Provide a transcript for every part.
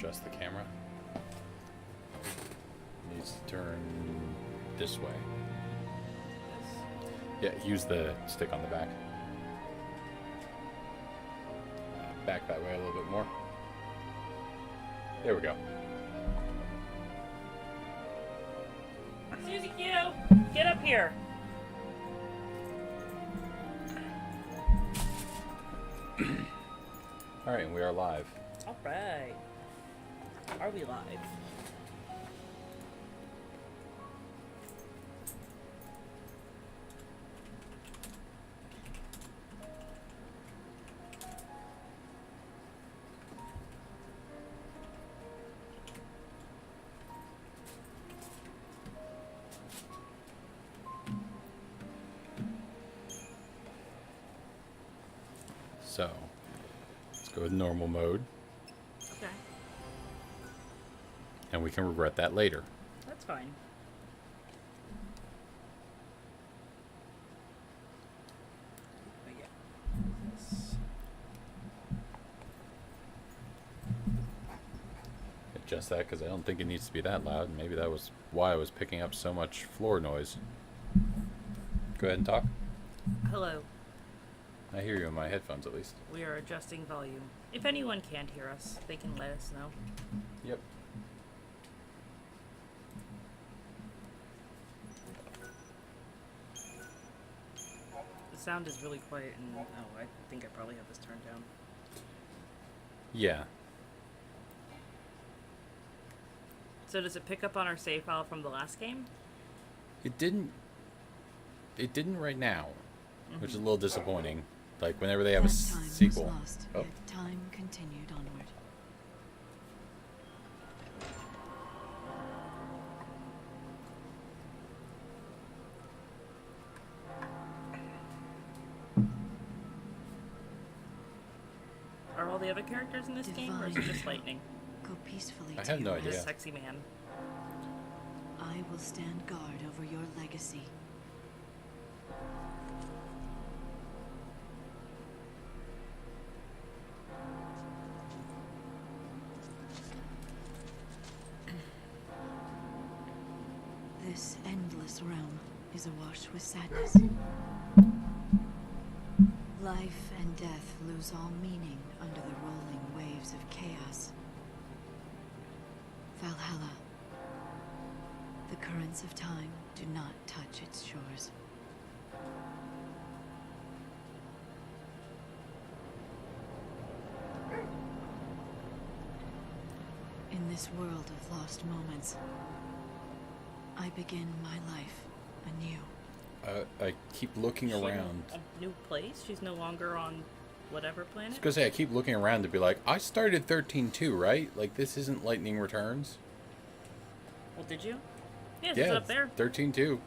adjust the camera. It needs to turn this way. Yeah, use the stick on the back. Back that way a little bit more. There we go. Susie Q, get up here. Alright, we are live. Alright. Are we live? So, let's go with normal mode, Okay. and we can regret that later. That's fine. Oh, yeah. This. Adjust that because I don't think it needs to be that loud. Maybe that was why I was picking up so much floor noise. Go ahead and talk. Hello. I hear you in my headphones at least. We are adjusting volume. If anyone can't hear us, they can let us know. Yep. The sound is really quiet and oh, I think I probably have this turned down. Yeah. So does it pick up on our save file from the last game? It didn't right now, which is a little disappointing. Like whenever they have a That time sequel. was lost, Oh. yet time continued onward. Are all the other characters in this game, or is it just Lightning? Go peacefully I to have no your idea. This rest. sexy man. I will stand guard over your legacy. This endless realm is awash with sadness. Life and death lose all meaning under the rolling waves of chaos. Valhalla. The currents of time do not touch its shores. In this world of lost moments, I begin my life anew. I keep looking She's in around. a new place? She's no longer on whatever I planet? was gonna say I keep looking around to be like, I started 13-2, right? Like this isn't Lightning Returns. Well, did you? Yeah, Yeah, it's up there. 13-2.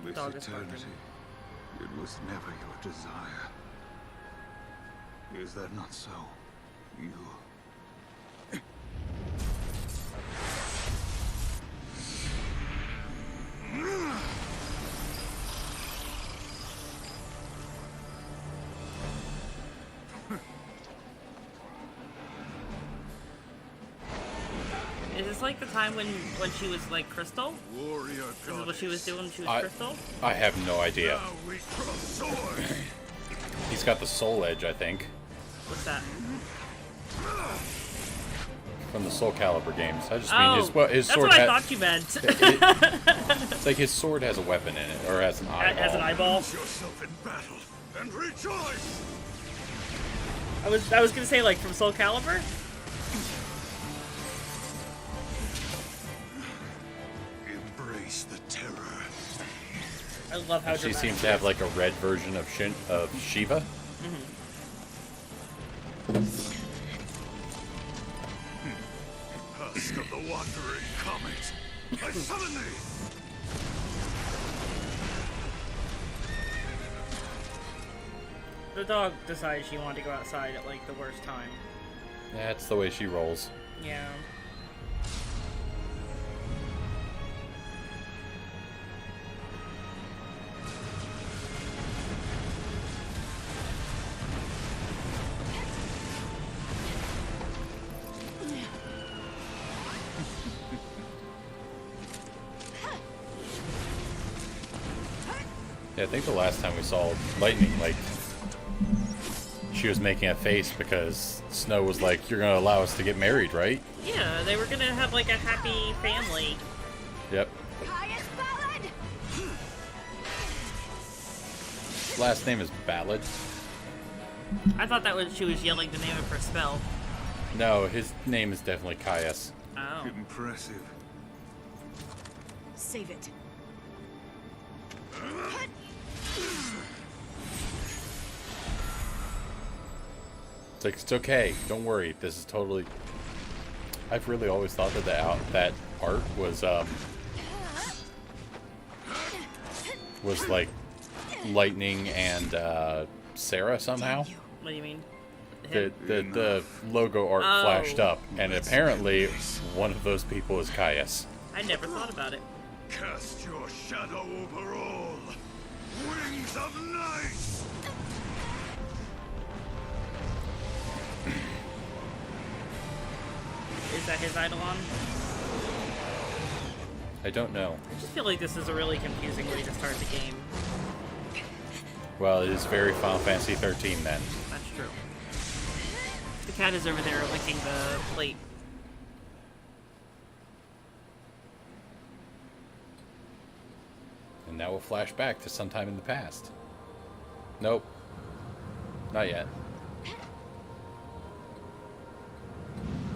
This Dog is barking. eternity, it was never your desire. Is that not so? You... Is this like the time when she was like Crystal? Warrior This is what she was doing when she was I- Crystal? I have no idea. Now we cross swords! He's got the Soul Edge, I think, What's that? from the Soul Calibur games. I just mean Oh, his that's sword what I has. thought you meant. It's like his sword has a weapon in it, or has an eyeball. As an eyeball. Lose yourself in battle and rejoice! I was gonna say like from Soul Calibur. Embrace the terror. I love how She dramatic seems it to have is. like a red version of Shiva. Husk of the wandering comet. I summon thee! The dog decided she wanted to go outside at like the worst time. That's the way she rolls. Yeah. Yeah, I think the last time we saw Lightning, like, she was making a face because Snow was like, "You're gonna allow us to get married, right?" Yeah, they were gonna have like a happy family. Yep. Last name is Ballad. I thought that was she was yelling the name of her spell. No, his name is definitely Caius. Oh. Impressive. Save it. It's like, it's okay. Don't worry. This is totally... I've really always thought that that part was like Lightning and Sarah somehow. What do you mean? The logo art flashed up, and apparently one of those people is Caius. I never thought about it. Cast your shadow over all. Wings of night. Is that his Eidolon? I don't know. I just feel like this is a really confusing way to start the game. Well, it is very Final Fantasy XIII then. That's true. The cat is over there licking the plate. And now we'll flash back to sometime in the past. Nope. Not yet.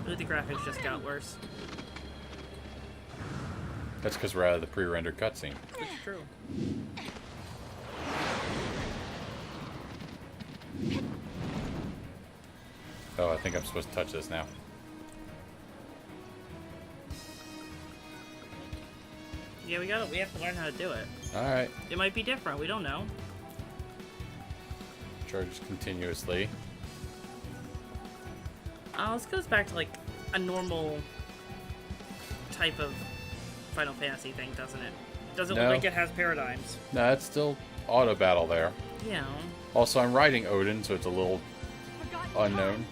Ooh, the graphics just got worse. That's because we're out of the pre-rendered cutscene. It's true. Oh, I think I'm supposed to touch this now. Yeah, we have to learn how to do it. Alright. It might be different, we don't know. Charges continuously. This goes back to like a normal type of Final Fantasy thing, doesn't it? It doesn't No. look like it has paradigms. No, it's still auto battle there. Yeah. Also, I'm riding Odin, so it's a little unknown.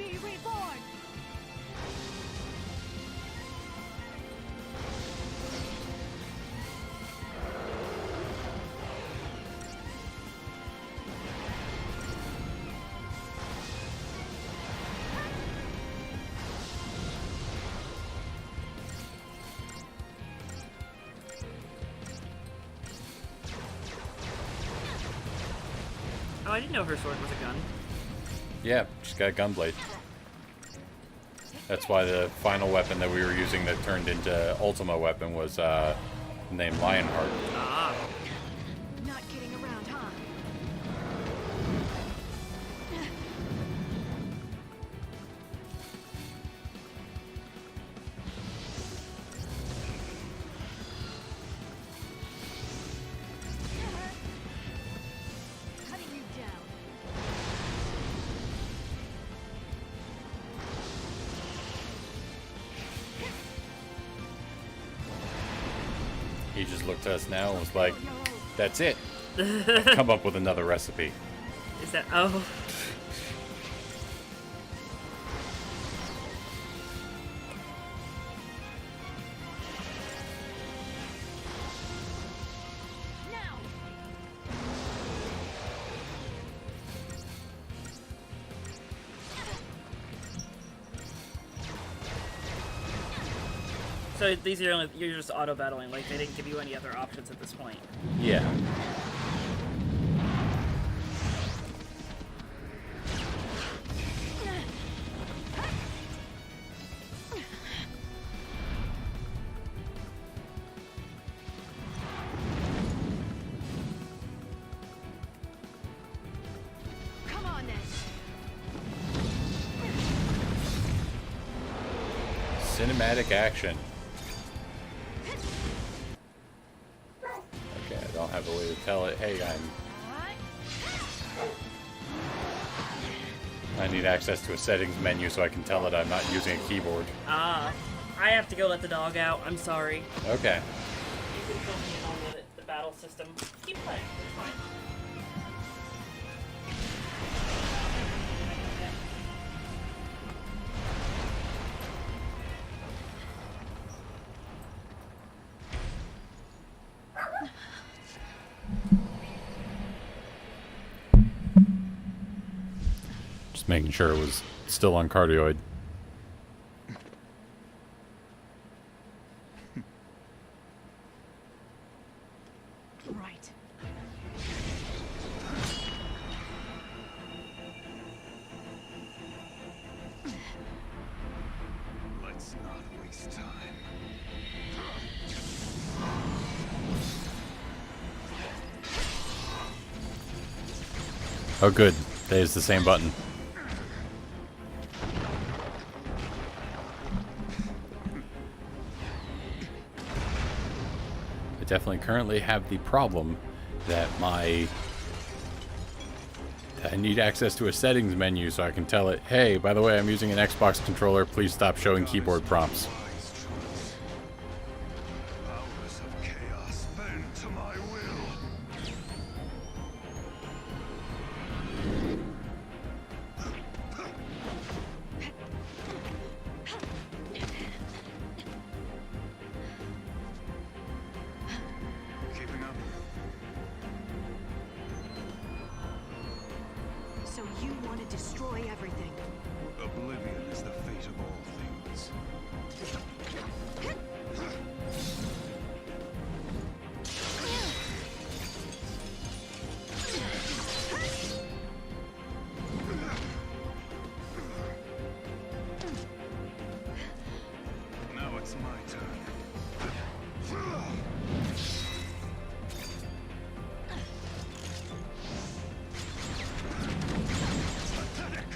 Oh, I didn't know her sword was a gun. Yeah, she's got a gunblade. That's why the final weapon that we were using that turned into Ultima weapon was named Lionheart. Ah. Not kidding around, huh? Cutting you down. He just looked at us now and was like, "That's it. I've come up with another recipe." Is that... Oh. Now. So these are only... You're just auto-battling, like they didn't give you any other options at this point. Yeah. Come on then. Cinematic action. Okay, I don't have a way to tell it. Hey, I need access to a settings menu so I can tell it I'm not using a keyboard. Ah. I have to go let the dog out. I'm sorry. Okay. You can fill me in on the battle system. Keep playing. It's fine. Just making sure it was still on cardioid. Right. Let's not waste time. Oh good, that is the same button. I definitely currently have the problem that I need access to a settings menu so I can tell it, hey, by the way, I'm using an Xbox controller, please stop showing keyboard prompts. Wise choice. Powers of chaos bend to my will. Keeping up? So you want to destroy everything? Oblivion is the fate of all things. Now it's my turn. Pathetic!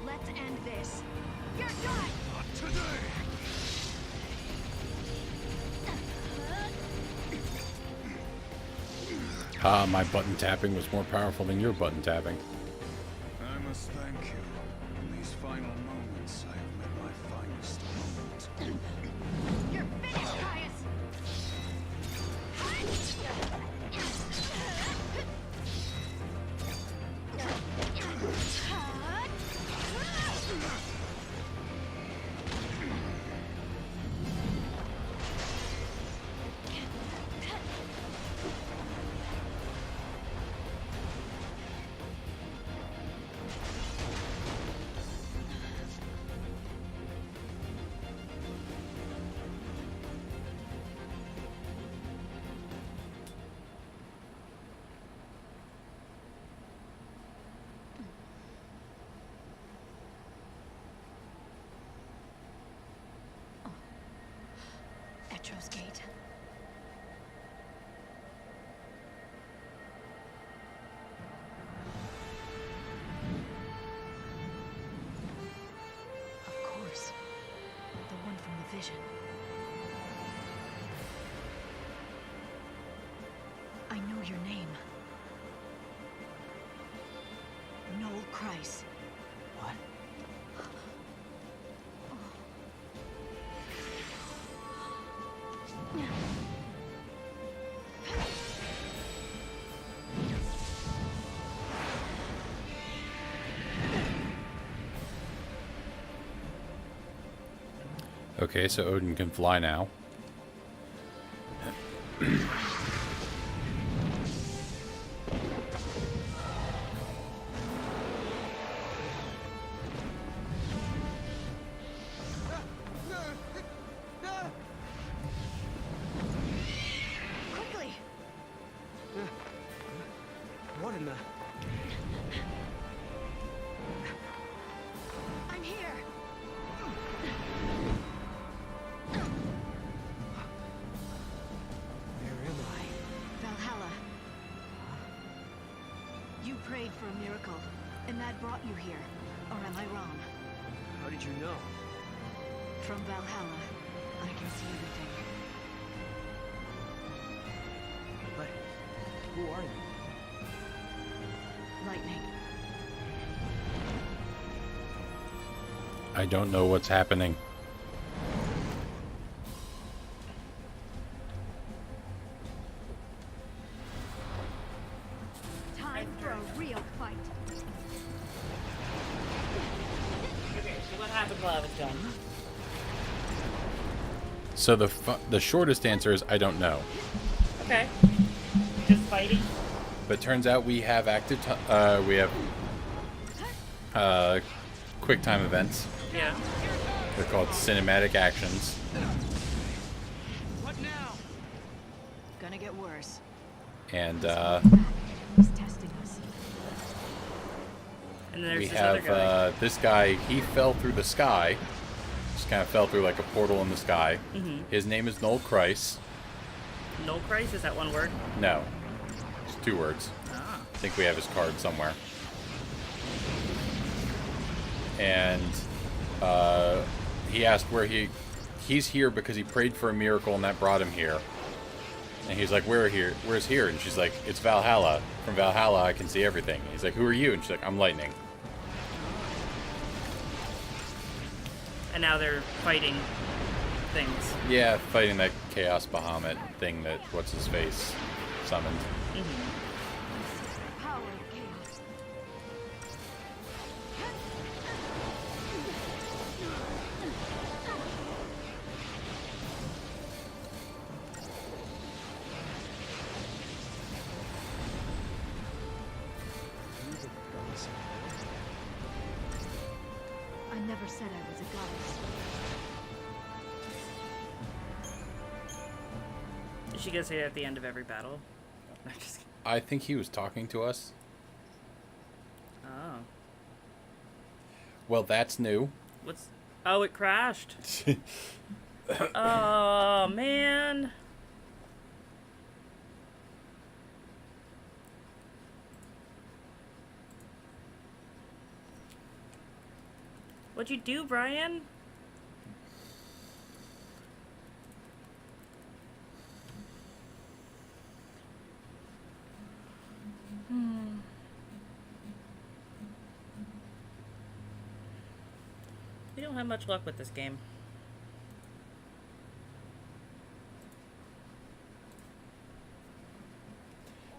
Let's end this. You're done! Not today! Ah, my button tapping was more powerful than your button tapping. I must thank you. In these final moments, I have met my finest moment. You're finished, Caius! Etro's Gate. Of course. The one from the vision. I know your name. Noel Christ. What? Okay, so Odin can fly now. Quickly! What in the... I'm here! Where am I? Valhalla. You prayed for a miracle, and that brought you here. Or am I wrong? How did you know? From Valhalla, I can see everything. But who are you? Lightning. I don't know what's happening. haven't done. So the shortest answer is I don't know. Okay. Just fighting? But turns out we have quick time events. Yeah. They're called cinematic actions. What now? Gonna get worse. And He's testing us. And then there's we this other have guy. this guy. He fell through the sky. Just kind of fell through like a portal in the sky. Mm-hmm. His name is Noel Kreis. Null Christ? Is that one word? No, it's 2 words. Ah. I think we have his card somewhere. And he asked where he's here because he prayed for a miracle and that brought him here. And he's like, where's here? And she's like, it's Valhalla. From Valhalla I can see everything. He's like, who are you? And she's like, I'm lightning. And now they're fighting things. Yeah, fighting that Chaos Bahamut thing that what's his face summoned. Mm-hmm. Power of chaos. I never said I was a goddess. Is she gonna say that at the end of every battle? I'm just kidding. I think he was talking to us. Oh. Well, that's new. What's... Oh, it crashed. Oh, man. What'd you do, Brian? We don't have much luck with this game.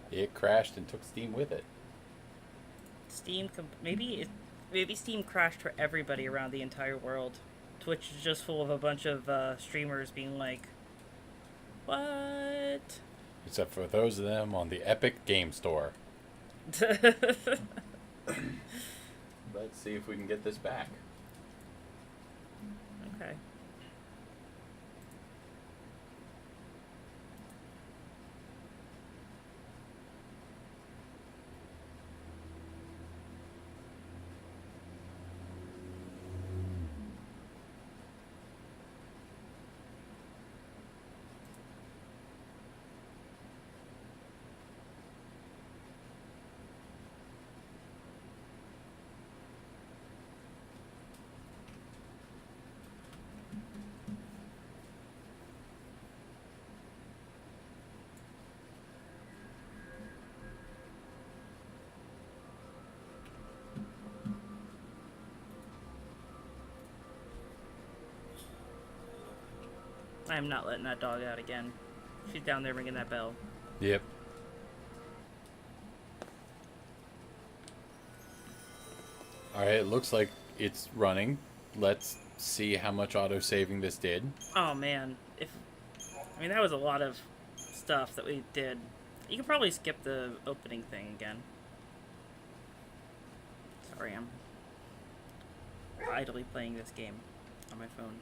It crashed and took Steam with it. Maybe Steam crashed for everybody around the entire world. Twitch is just full of a bunch of streamers being like, "What?" Except for those of them on the Epic Game Store. Let's see if we can get this back. Okay. I'm not letting that dog out again. She's down there ringing that bell. Yep. Alright, it looks like it's running. Let's see how much auto-saving this did. Oh man, I mean that was a lot of stuff that we did. You can probably skip the opening thing again. Sorry, I'm idly playing this game on my phone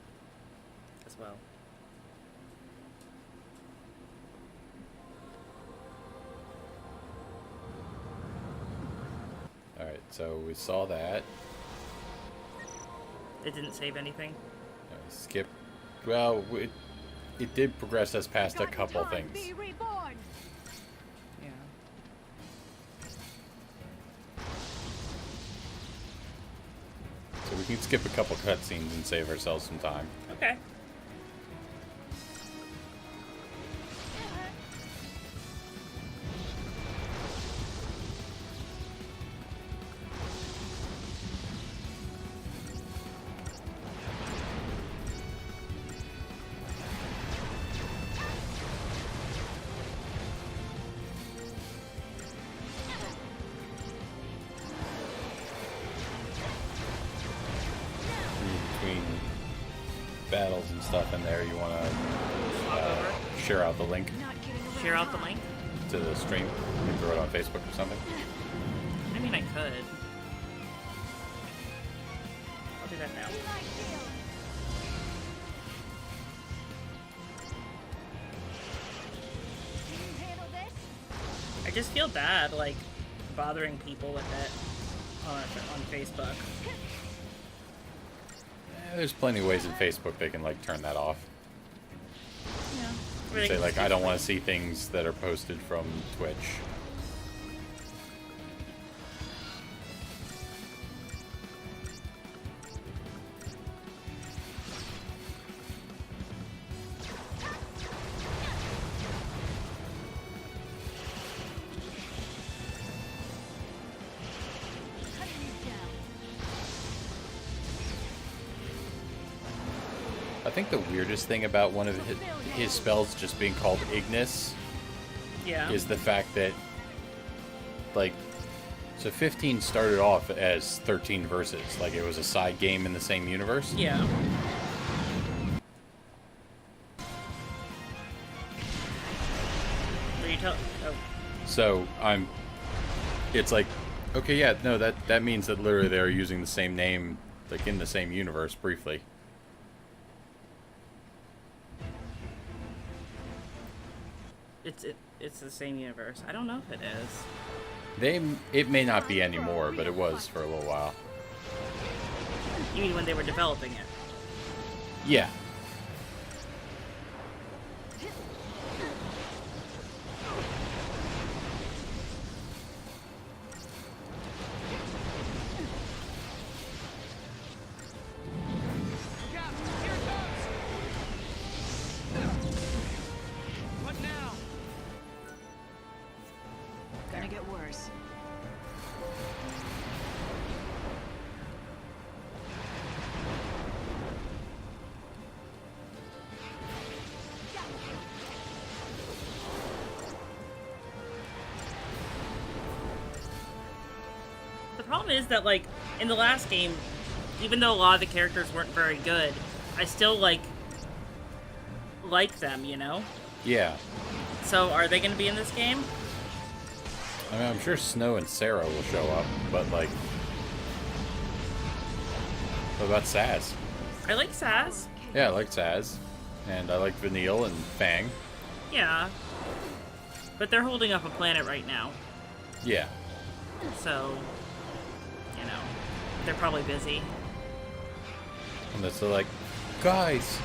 as well. Alright, so we saw that. It didn't save anything. Skip. Well, it did progress us past a couple things. Be reborn. Yeah. So we can skip a couple cutscenes and save ourselves some time. Okay. Between battles and stuff in there, you want to Swap over. share out the link Share out the link. to the stream and throw it on Facebook or something. I mean, I could. I'll do that now. I just feel bad, like, bothering people with it on Facebook. There's plenty of ways in Facebook they can like turn that off. Yeah. Say like, I don't want to see things that are posted from Twitch. I think the weirdest thing about one of his spells just being called Ignis Yeah. is the fact that, like, so 15 started off as 13 verses, like it was a side game in the same universe. Yeah. What are you telling? Oh. So it's like, okay, yeah, no, that means that literally they're using the same name, like in the same universe briefly. It's the same universe. I don't know if it is. It may not be anymore, but it was for a little while. You mean when they were developing it? Yeah. What now? Gonna get worse. The problem is that, like, in the last game, even though a lot of the characters weren't very good, I still like them, you know? Yeah. So are they going to be in this game? I mean, I'm sure Snow and Sarah will show up, but like, what about Saz? I like Saz. Yeah, I like Saz, and I like Vanille and Fang. Yeah. But they're holding up a planet right now. Yeah. So, you know, they're probably busy. And they're like, guys,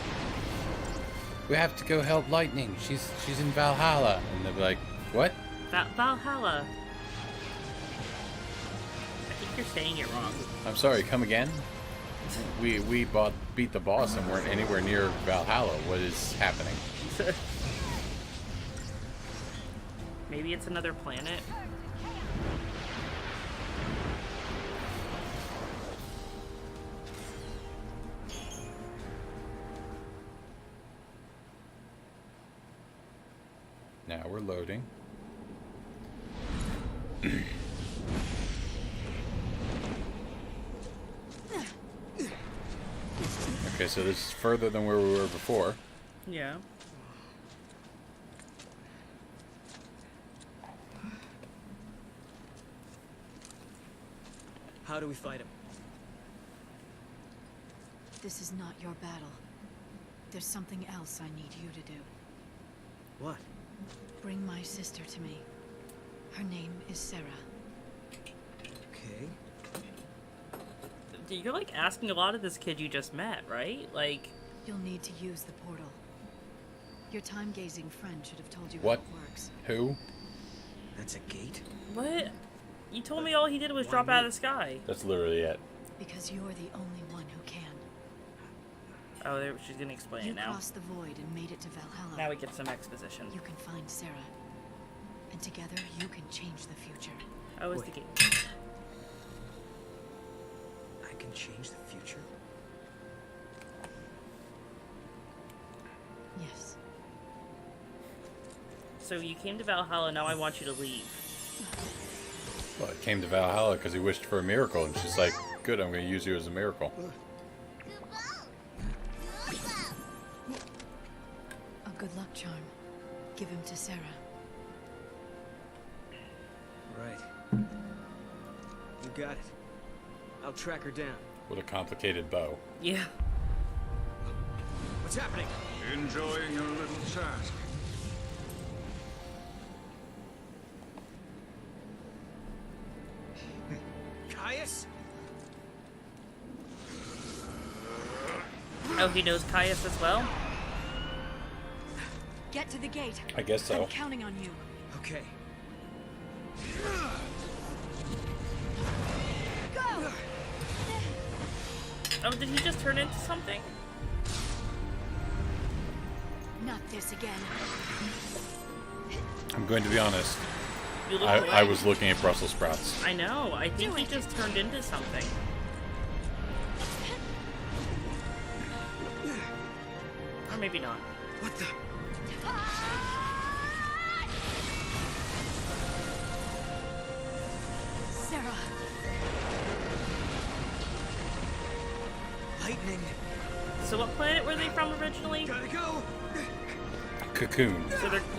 we have to go help Lightning. She's in Valhalla. And they'll be like, what? Valhalla. I think you're saying it wrong. I'm sorry, come again? We beat the boss and weren't anywhere near Valhalla. What is happening? Maybe it's another planet. Now we're loading. Okay, so this is further than where we were before. Yeah. How do we fight him? This is not your battle. There's something else I need you to do. What? Bring my sister to me. Her name is Sarah. Okay. You're like asking a lot of this kid you just met, right? Like, You'll need to use the portal. Your time-gazing friend should have told you What? how it works. Who? That's a gate? what? You told me all he did was drop out of the sky. That's literally it. Because you're the only one who can. Oh, she's gonna explain You it now. crossed the void and made it to Valhalla. Now we get some exposition. You can find Sarah. And together you can change the future. Oh, it's the Wait. game. I can change the future? Yes. So you came to Valhalla, now I want you to leave. Well, it came to Valhalla because he wished for a miracle, and she's like, good, I'm going to use you as a miracle. give him to Sarah. Right. You got it. I'll track her down. What a complicated bow. Yeah. What's happening? Enjoying your little task. Caius? Oh, he knows Caius as well? Get to the gate. I guess so. I'm counting on you. Okay. Go! Oh, did he just turn into something? Not this again. I'm going to be honest. You look I away. was looking at Brussels sprouts. I know. I think he just turned into something. Or maybe not. What the? Sarah. Lightning. So what planet were they from originally? Gotta go. Cocoon.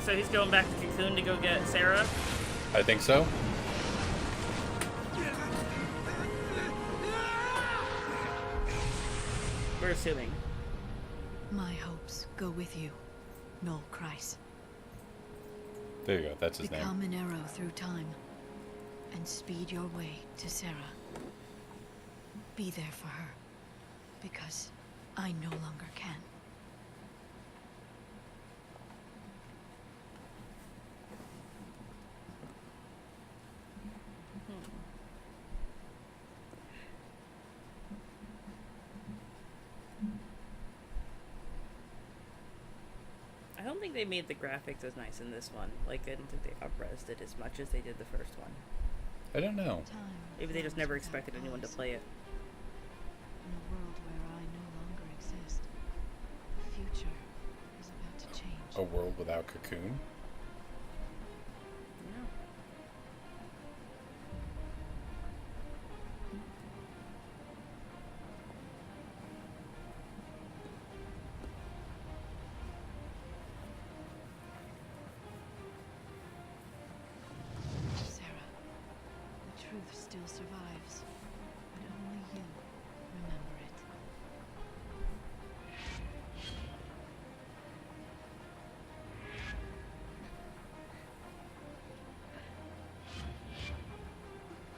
So he's going back to Cocoon to go get Sarah? I think so. We're assuming. My hopes go with you, Noel Kreis. There you go. That's his Become name. an arrow through time and speed your way to Sarah. Be there for her, because I no longer can. I don't think they made the graphics as nice in this one. Like, I don't think they up-resed it as much as they did the first one. I don't know. Time Maybe they just flows never without expected anyone to pause. play it. In a world where I no longer exist, the future is about to change. A world without Cocoon? Yeah. Sarah, the truth still survives, but only you remember it.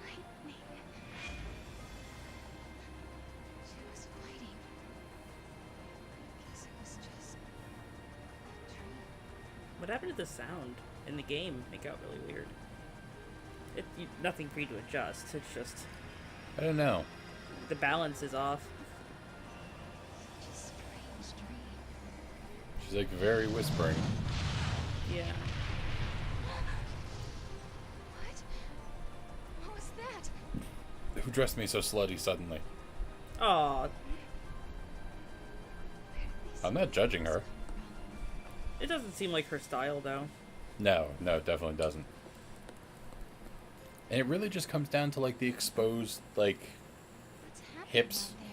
Lightning. She was fighting. I guess it was just a dream. What happened to the sound in the game? It got really weird. Nothing for you to adjust. It's just I don't know. the balance is off. Such a strange dream. She's like very whispering. Yeah. What was that? Who dressed me so slutty suddenly? Aw, I'm not judging her. it doesn't seem like her style though. No, it definitely doesn't. And it really just comes down to like the exposed like What's happening hips. out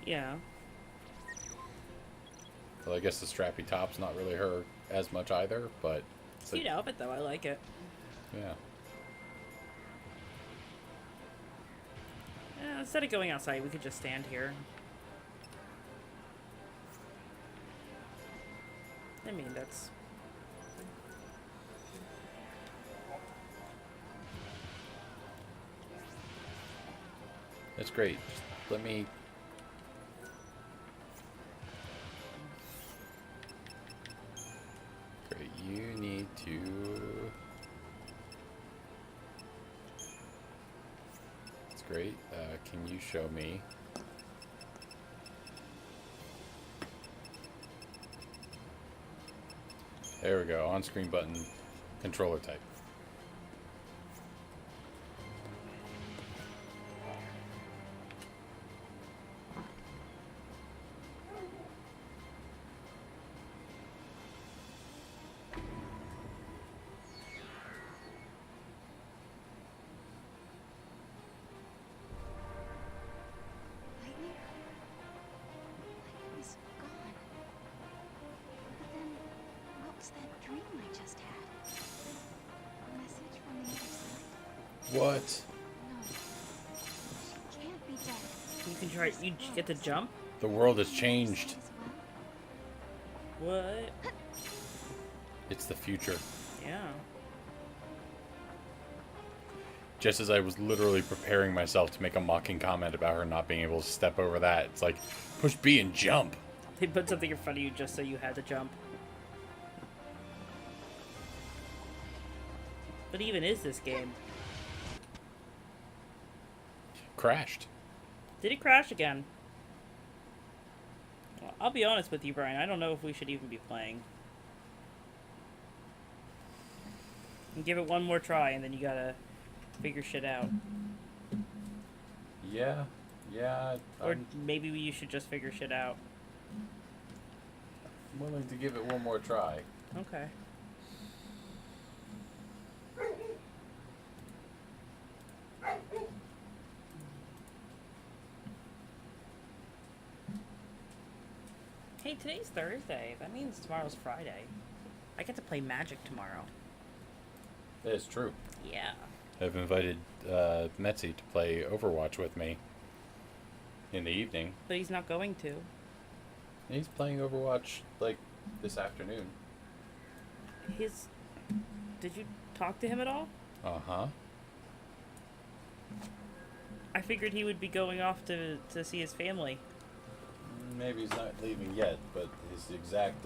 there? Yeah. Well, I guess the strappy top's not really her as much either, but it's Cute like, outfit though. I like it. yeah. Instead of going outside, we could just stand here. I mean, that's... That's great. Just let me. Great. You need to. That's great. Can you show me? There we go. On-screen button, controller type. Lightning? Lightning was gone. But then, what was that dream I just had? What? No. She can't be dead. You can try. You get to jump. The world has changed. As well. What? It's the future. Yeah. Just as I was literally preparing myself to make a mocking comment about her not being able to step over that, it's like, push B and jump. They put something in front of you just so you had to jump. What even is this game? Crashed. Did it crash again? Well, I'll be honest with you, Brian. I don't know if we should even be playing. And give it one more try, and then you gotta figure shit out. Yeah. Or maybe you should just figure shit out. I'm willing to give it one more try. Okay. Hey, today's Thursday. That means tomorrow's Friday. I get to play Magic tomorrow. That is true. Yeah. I've invited Metzi to play Overwatch with me in the evening. But he's not going to. He's playing Overwatch, like, this afternoon. Did you talk to him at all? Uh-huh. I figured he would be going off to see his family. Maybe he's not leaving yet, but his exact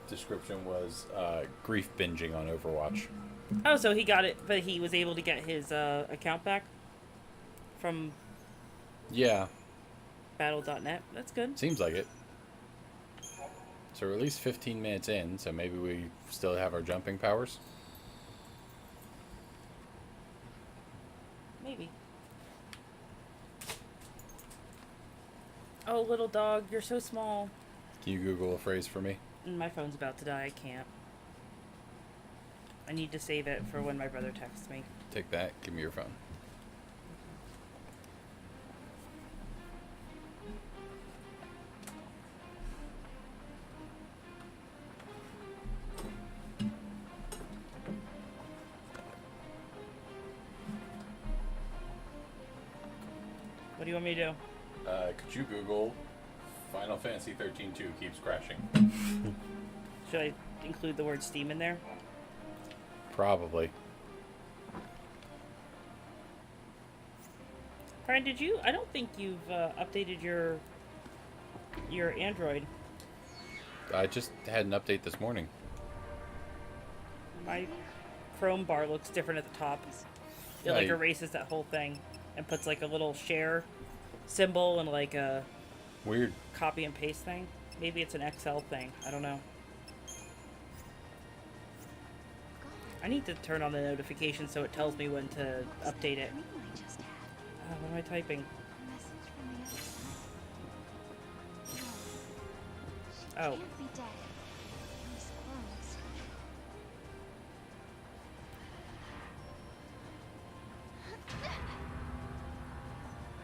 description was grief binging on Overwatch. Oh, so he got it, but he was able to get his account back from Yeah, battle.net. That's good. seems like it. So we're at least 15 minutes in, so maybe we still have our jumping powers. Maybe. Oh, little dog, you're so small. Can you Google a phrase for me? My phone's about to die. I can't. I need to save it for when my brother texts me. Take that. Give me your phone. What do you want me to do? Could you Google Final Fantasy XIII-2 keeps crashing? Should I include the word Steam in there? Probably. Brian, did you? I don't think you've updated your Android. I just had an update this morning. My Chrome bar looks different at the top. It like Yeah, erases that whole thing and puts like a little share symbol and like a Weird. copy and paste thing. Maybe it's an Excel thing. I don't know. I need to turn on the notification so it tells me when to update it. Dream I just had. What am I typing? A message from the other side. No. She Oh. can't be dead. It was close.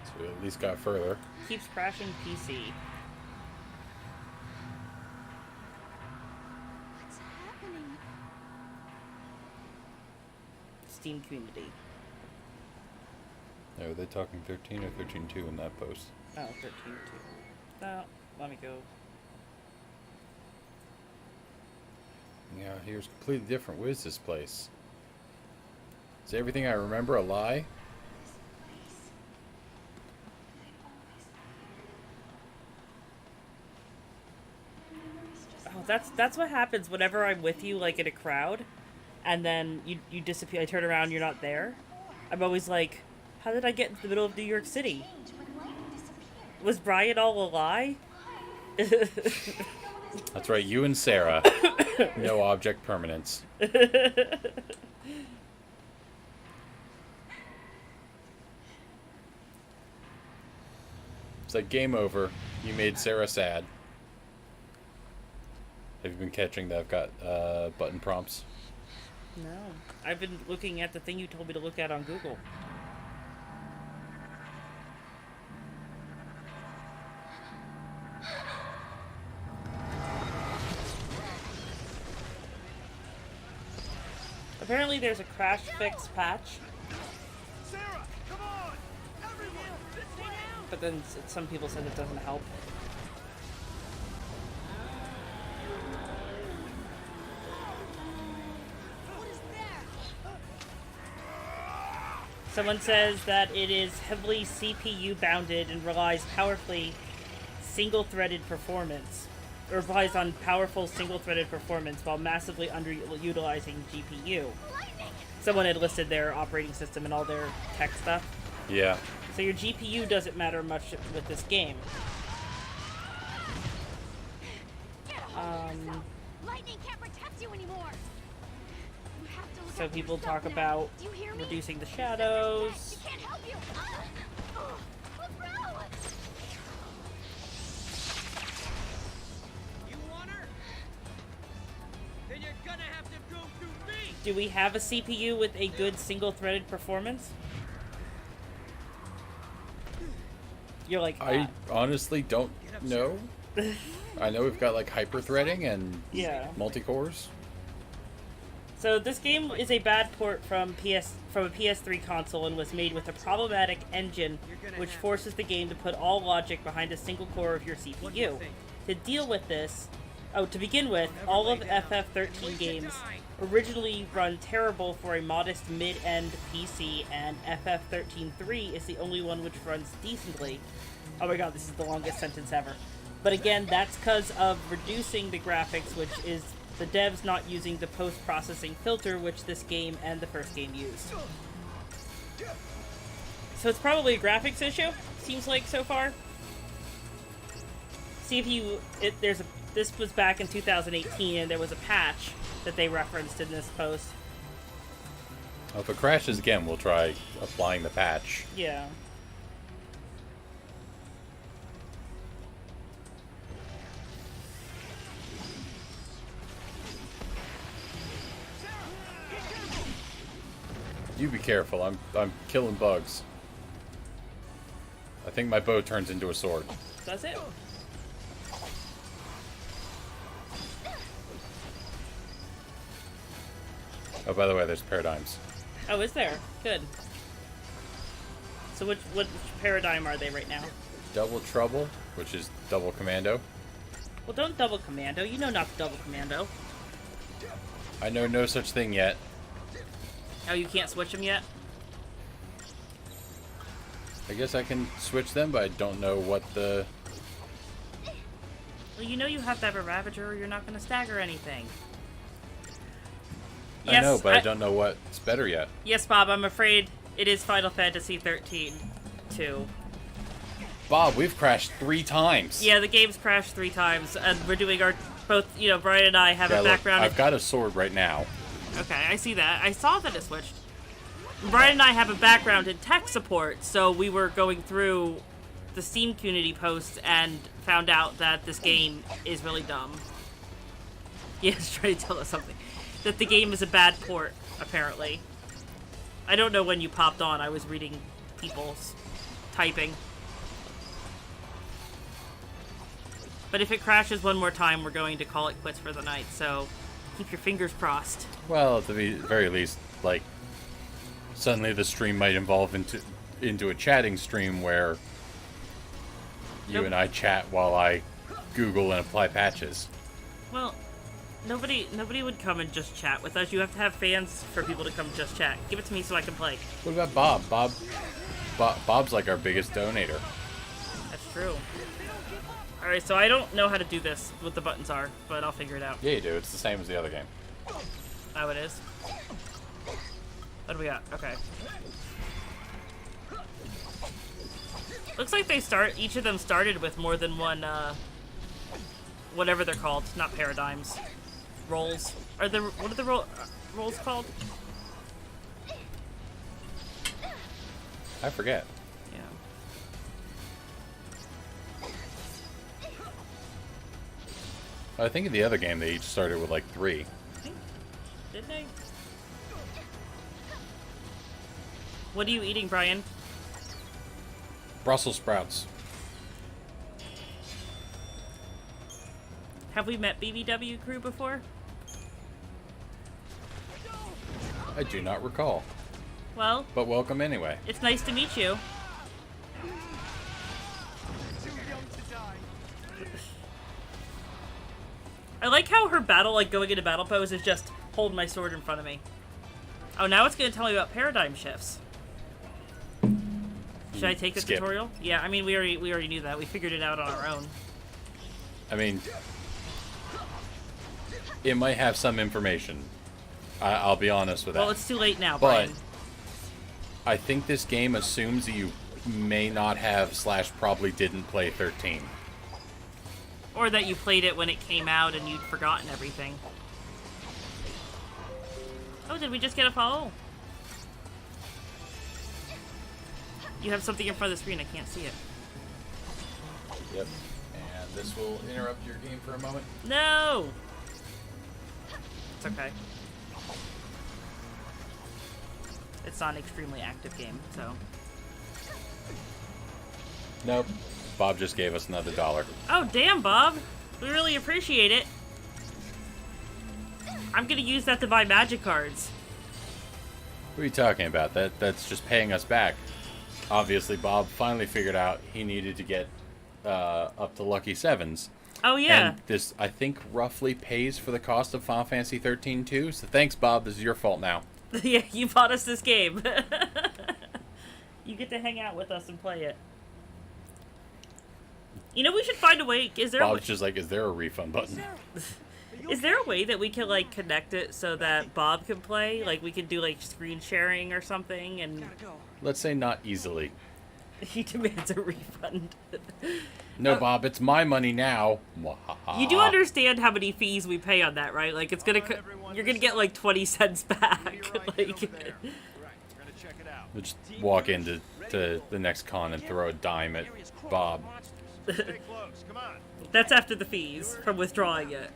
So we at least got further. Keeps crashing PC. What's happening? Steam community. Are they talking 13 or 13.2 in that post? Oh, 13 too. No, let me go. Yeah, here's completely different. What is this place? Is everything I remember a lie? Oh, that's what happens whenever I'm with you, like in a crowd, and then you disappear. I turn around, you're not there. I'm always like, how did I get into the middle of New York City? Was Brian all a lie? That's right, you and Sarah. No object permanence. It's like game over. You made Sarah sad. Have you been catching that I've got button prompts? No. I've been looking at the thing you told me to look at on Google. Apparently there's a crash fix patch. Sarah, come on! Everyone, stay down! But then some people said it doesn't help. Someone says that it is heavily CPU bounded and relies powerfully single-threaded performance, or relies on powerful single-threaded performance while massively underutilizing GPU. Someone had listed their operating system and all their tech stuff. Yeah. So your GPU doesn't matter much with this game. Lightning can't protect you anymore. You have to look So after people yourself talk now. about Do you hear me? reducing the She shadows. can't help you. Bro. You want her? Then you're gonna have to go through me! Do we have a CPU with a good single-threaded performance? You're like, I honestly don't know. I know we've got like hyper-threading and yeah. multi-cores. So this game is a bad port from a PS3 console and was made with a problematic engine which forces the game to put all logic behind a single core of your CPU. To deal with this, to begin with, all of FF13 games originally run terrible for a modest mid-end PC, and FF13-3 is the only one which runs decently. Oh my god, this is the longest sentence ever. But again, that's because of reducing the graphics, which is the devs not using the post-processing filter which this game and the first game used. So it's probably a graphics issue, seems like so far. See if you... This was back in 2018, and there was a patch that they referenced in this post. Well, if it crashes again, we'll try applying the patch. Yeah. You be careful. I'm killing bugs. I think my bow turns into a sword. Does it? Oh, by the way, there's paradigms. Oh, is there? Good. So which paradigm are they right now? Double trouble, which is double commando. Well, don't double commando. You know not to double commando. I know no such thing yet. Oh, you can't switch them yet? I guess I can switch them, but I don't know what the... Well, you know you have to have a Ravager or you're not going to stagger anything. I know, but I don't know what's better yet. Yes, Bob, I'm afraid it is Final Fantasy XIII-2. Bob, we've crashed 3 times. Yeah, the game's crashed 3 times, and we're doing our... Both, Brian and I have Yeah, a background... Look, I've got a sword right now. Okay, I see that. I saw that it switched. Brian and I have a background in tech support, so we were going through the Steam community posts and found out that this game is really dumb. Yeah, it's trying to tell us something. That the game is a bad port, apparently. I don't know when you popped on. I was reading people's typing. But if it crashes one more time, we're going to call it quits for the night, so keep your fingers crossed. Well, at the very least, like, suddenly the stream might evolve into a chatting stream where you and I chat while I Google and apply patches. Well, nobody would come and just chat with us. You have to have fans for people to come just chat. Give it to me so I can play. What about Bob? Bob's like our biggest donator. That's true. Alright, so I don't know how to do this, what the buttons are, but I'll figure it out. Yeah, you do. It's the same as the other game. Oh, it is? What do we got? Okay. Looks like each of them started with more than one, whatever they're called. Not paradigms. Roles. What are the roles called? I forget. Yeah. I think in the other game they each started with like 3. Did they? What are you eating, Brian? Brussels sprouts. Have we met BBW crew before? I do not recall. Well, But welcome anyway. it's nice to meet you. I like how her battle, like going into battle pose, is just hold my sword in front of me. Oh, now it's going to tell me about paradigm shifts. Should I take the Skip. tutorial? Yeah, I mean we already knew that. We figured it out on our own. I mean, it might have some information. I'll be honest with that. Well, it's too late now, But Brian. I think this game assumes that you may not have / probably didn't play 13. Or that you played it when it came out and you'd forgotten everything. Oh, did we just get a follow? You have something in front of the screen. I can't see it. Yep. And this will interrupt your game for a moment. No! It's okay. It's not an extremely active game, so... Nope. Bob just gave us another $1. Oh, damn, Bob! We really appreciate it. I'm gonna use that to buy magic cards. What are you talking about? That's just paying us back. Obviously, Bob finally figured out he needed to get up to Lucky Sevens. Oh, yeah. And this, I think, roughly pays for the cost of Final Fantasy XIII-2. So thanks, Bob. This is your fault now. Yeah, you bought us this game. You get to hang out with us and play it. You know, we should find a way. Is there Bob's just like, is there a refund button? is there a way that we can like connect it so that Bob can play? Like we could do like screen sharing or something, and Let's say not easily. he demands a refund. No, Bob, it's my money now. Mwahaha. You do understand how many fees we pay on that, right? Like it's gonna, you're gonna get like 20 cents back. Like, We'll just walk into the next con and throw a dime at Bob. that's after the fees from withdrawing it.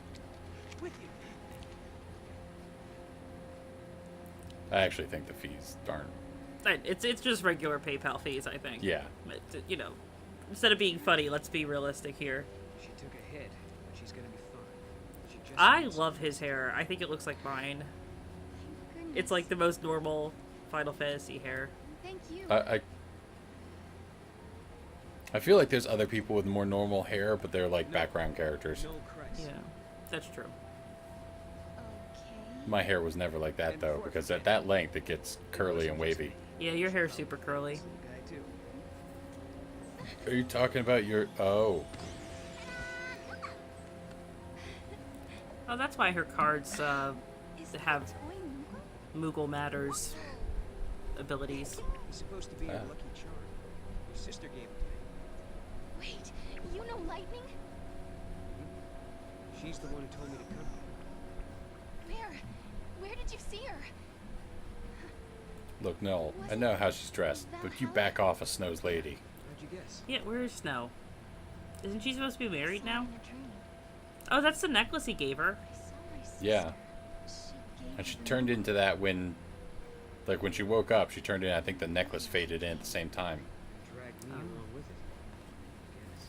I actually think the fees aren't. It's just regular PayPal fees, I think. Yeah. But, you know, instead of being funny, let's be realistic here. She took a hit, but she's gonna be fine. She just I needs- love his hair. I think it looks like mine. Goodness. It's like the most normal Final Fantasy hair. Thank you. I feel like there's other people with more normal hair, but they're like background characters. No Christ. Yeah, that's true. Okay. My hair was never like that though, because at that length it gets curly and wavy. Yeah, your hair's super curly. Some guy too. Are you talking about your? Oh, Oh, that's why her cards Is it have a toy Moogle? Moogle Matters abilities. He's supposed to be your Ah. lucky charm. Your sister gave it to me. Wait, you know Lightning? She's the one who told me to come. Where? Where did you see her? look, Noel. I know how she's dressed, but you back off of Snow's lady. How'd you guess? Yeah, where's Snow? Isn't she supposed to be married Saw now? in a dream. Oh, that's the necklace he gave her. I saw my sister. Yeah, She gave and she me turned the- into that when, like when she woke up, she turned in. I think the necklace faded in at the same time. Dragged me Oh. along with it. Yes.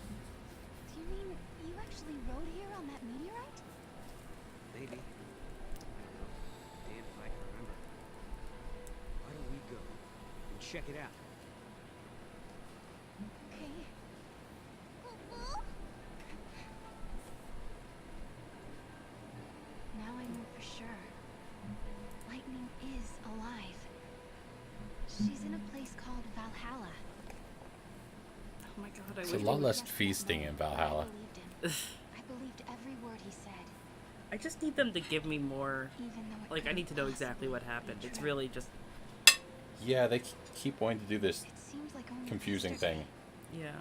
Do you mean you actually rode here on that meteorite? Maybe. I don't know. Damn if I can remember. Why don't we go and check it out? Okay. Now I know for sure. Lightning is alive. She's in a place called Valhalla. Oh my god, I It's a wish. lot less feasting in Valhalla. I believed him. I believed every word he said, I just need them to give me more. even though it Like, I couldn't need to know possibly exactly what be happened. It's true. really just. Yeah, they keep wanting to do this It seems like only confusing yesterday. thing. Yeah.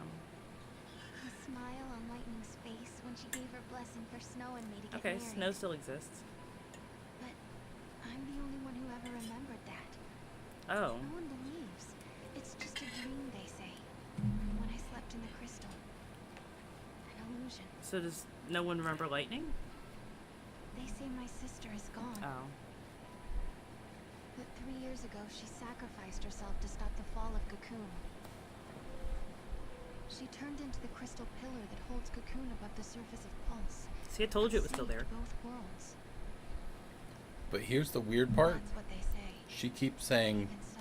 The smile on Lightning's face when she gave her blessing for Snow and me to get Okay, married. Snow still exists. But I'm the only one who ever remembered that. Oh. No one believes. It's just a dream, they say. When I slept in the crystal. An illusion. So does no one remember Lightning? They say my sister is gone. Oh. But 3 years ago, she sacrificed herself to stop the fall of Cocoon. She turned into the crystal pillar that holds Cocoon above the surface of Pulse. See, I told you it was still Saved there. both worlds. But here's the weird part. That's what they say. She keeps saying Even so,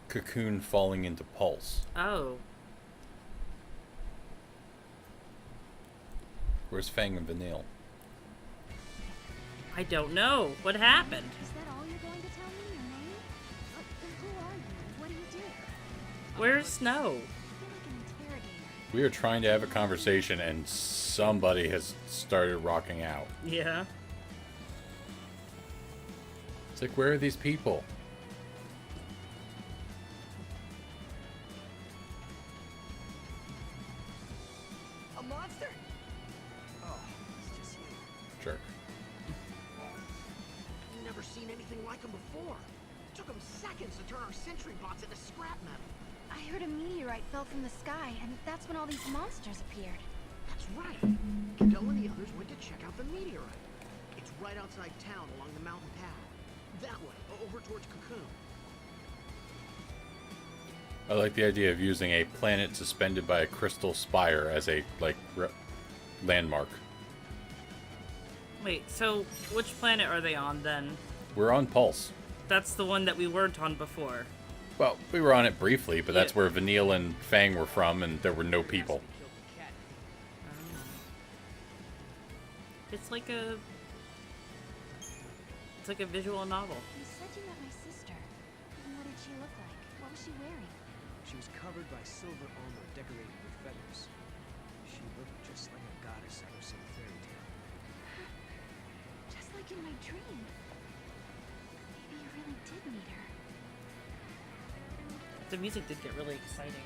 cocoon falling into pulse. Oh. Where's Fang and Vanille? I don't know. What happened? is that all you're going to tell me? Your name? Who are you? What do you do? Where's Snow? I feel like an interrogator. We are trying to have a conversation and somebody has started rocking out. Yeah. It's like, where are these people? A monster? Oh, it's just you. Jerk. Never seen anything like him before. Took him seconds to turn our sentry bots into scrap metal. I heard a meteorite fell from the sky, and that's when all these monsters appeared. That's right. Cadell and the others went to check out the meteorite. It's right outside town along the mountain path. That way, over towards Cocoon. I like the idea of using a planet suspended by a crystal spire as a, like, landmark. Wait, so which planet are they on then? We're on Pulse. That's the one that we weren't on before. Well, we were on it briefly, but that's Yeah. where Vanille and Fang were from, and there were no people. It's like a... It's like a visual novel. You said you met my sister. And what did she look like? What was she wearing? She was covered by silver armor decorated with feathers. She looked just like a goddess out of some fairy tale. Just like in my dream. Maybe you really did meet her. The music did get really exciting.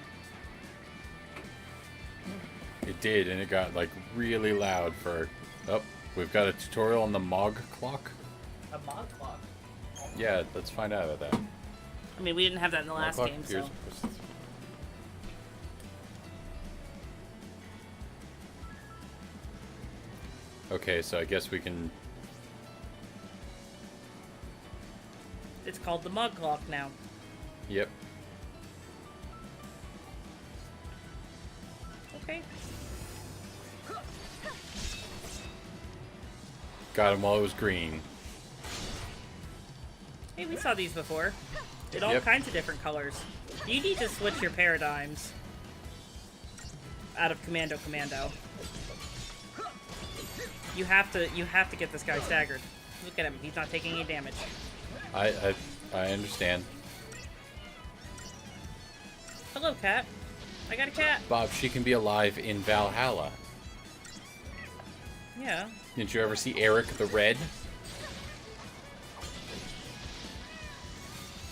It did, and it got, like, really loud for... Oh, we've got a tutorial on the Mog clock. A mod clock. Yeah, let's find out about that. I mean, we didn't have that in the Mog last clock game, appears- so... Okay, so I guess we can... It's called the mug clock now. Yep. Okay. Got him while it was green. Hey, we saw these before. In all Yep. kinds of different colors. You need to switch your paradigms. Out of Commando. You have to get this guy staggered. Look at him, he's not taking any damage. I understand. Hello, cat. I got a cat. Bob, she can be alive in Valhalla. Yeah. Didn't you ever see Eric the Red?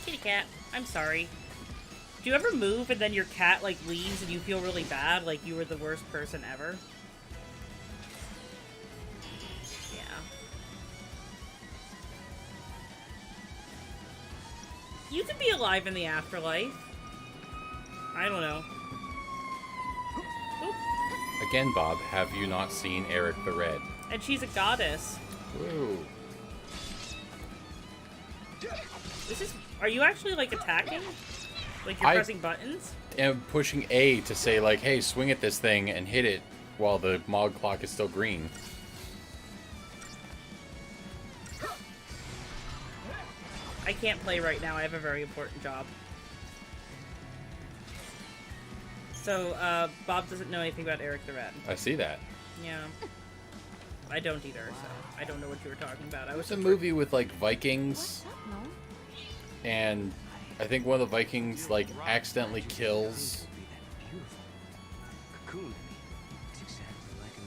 Kitty cat. I'm sorry. Do you ever move and then your cat, like, leaves and you feel really bad? Like you were the worst person ever? Yeah. You could be alive in the afterlife. I don't know. Oop. Again, Bob, have you not seen Eric the Red? And she's a goddess. Whoa. This is... Are you actually, like, attacking? Like, you're pressing buttons? And pushing A to say, like, hey, swing at this thing and hit it while the Mog clock is still green. I can't play right now. I have a very important job. So, Bob doesn't know anything about Eric the Red. I see that. Yeah. I don't either, so I don't know what you were talking about. I was It's a movie with, like, Vikings, What's up, Gnome? and I think one of the Vikings, like, accidentally kills... Be that beautiful. Cocoon. It's exactly like in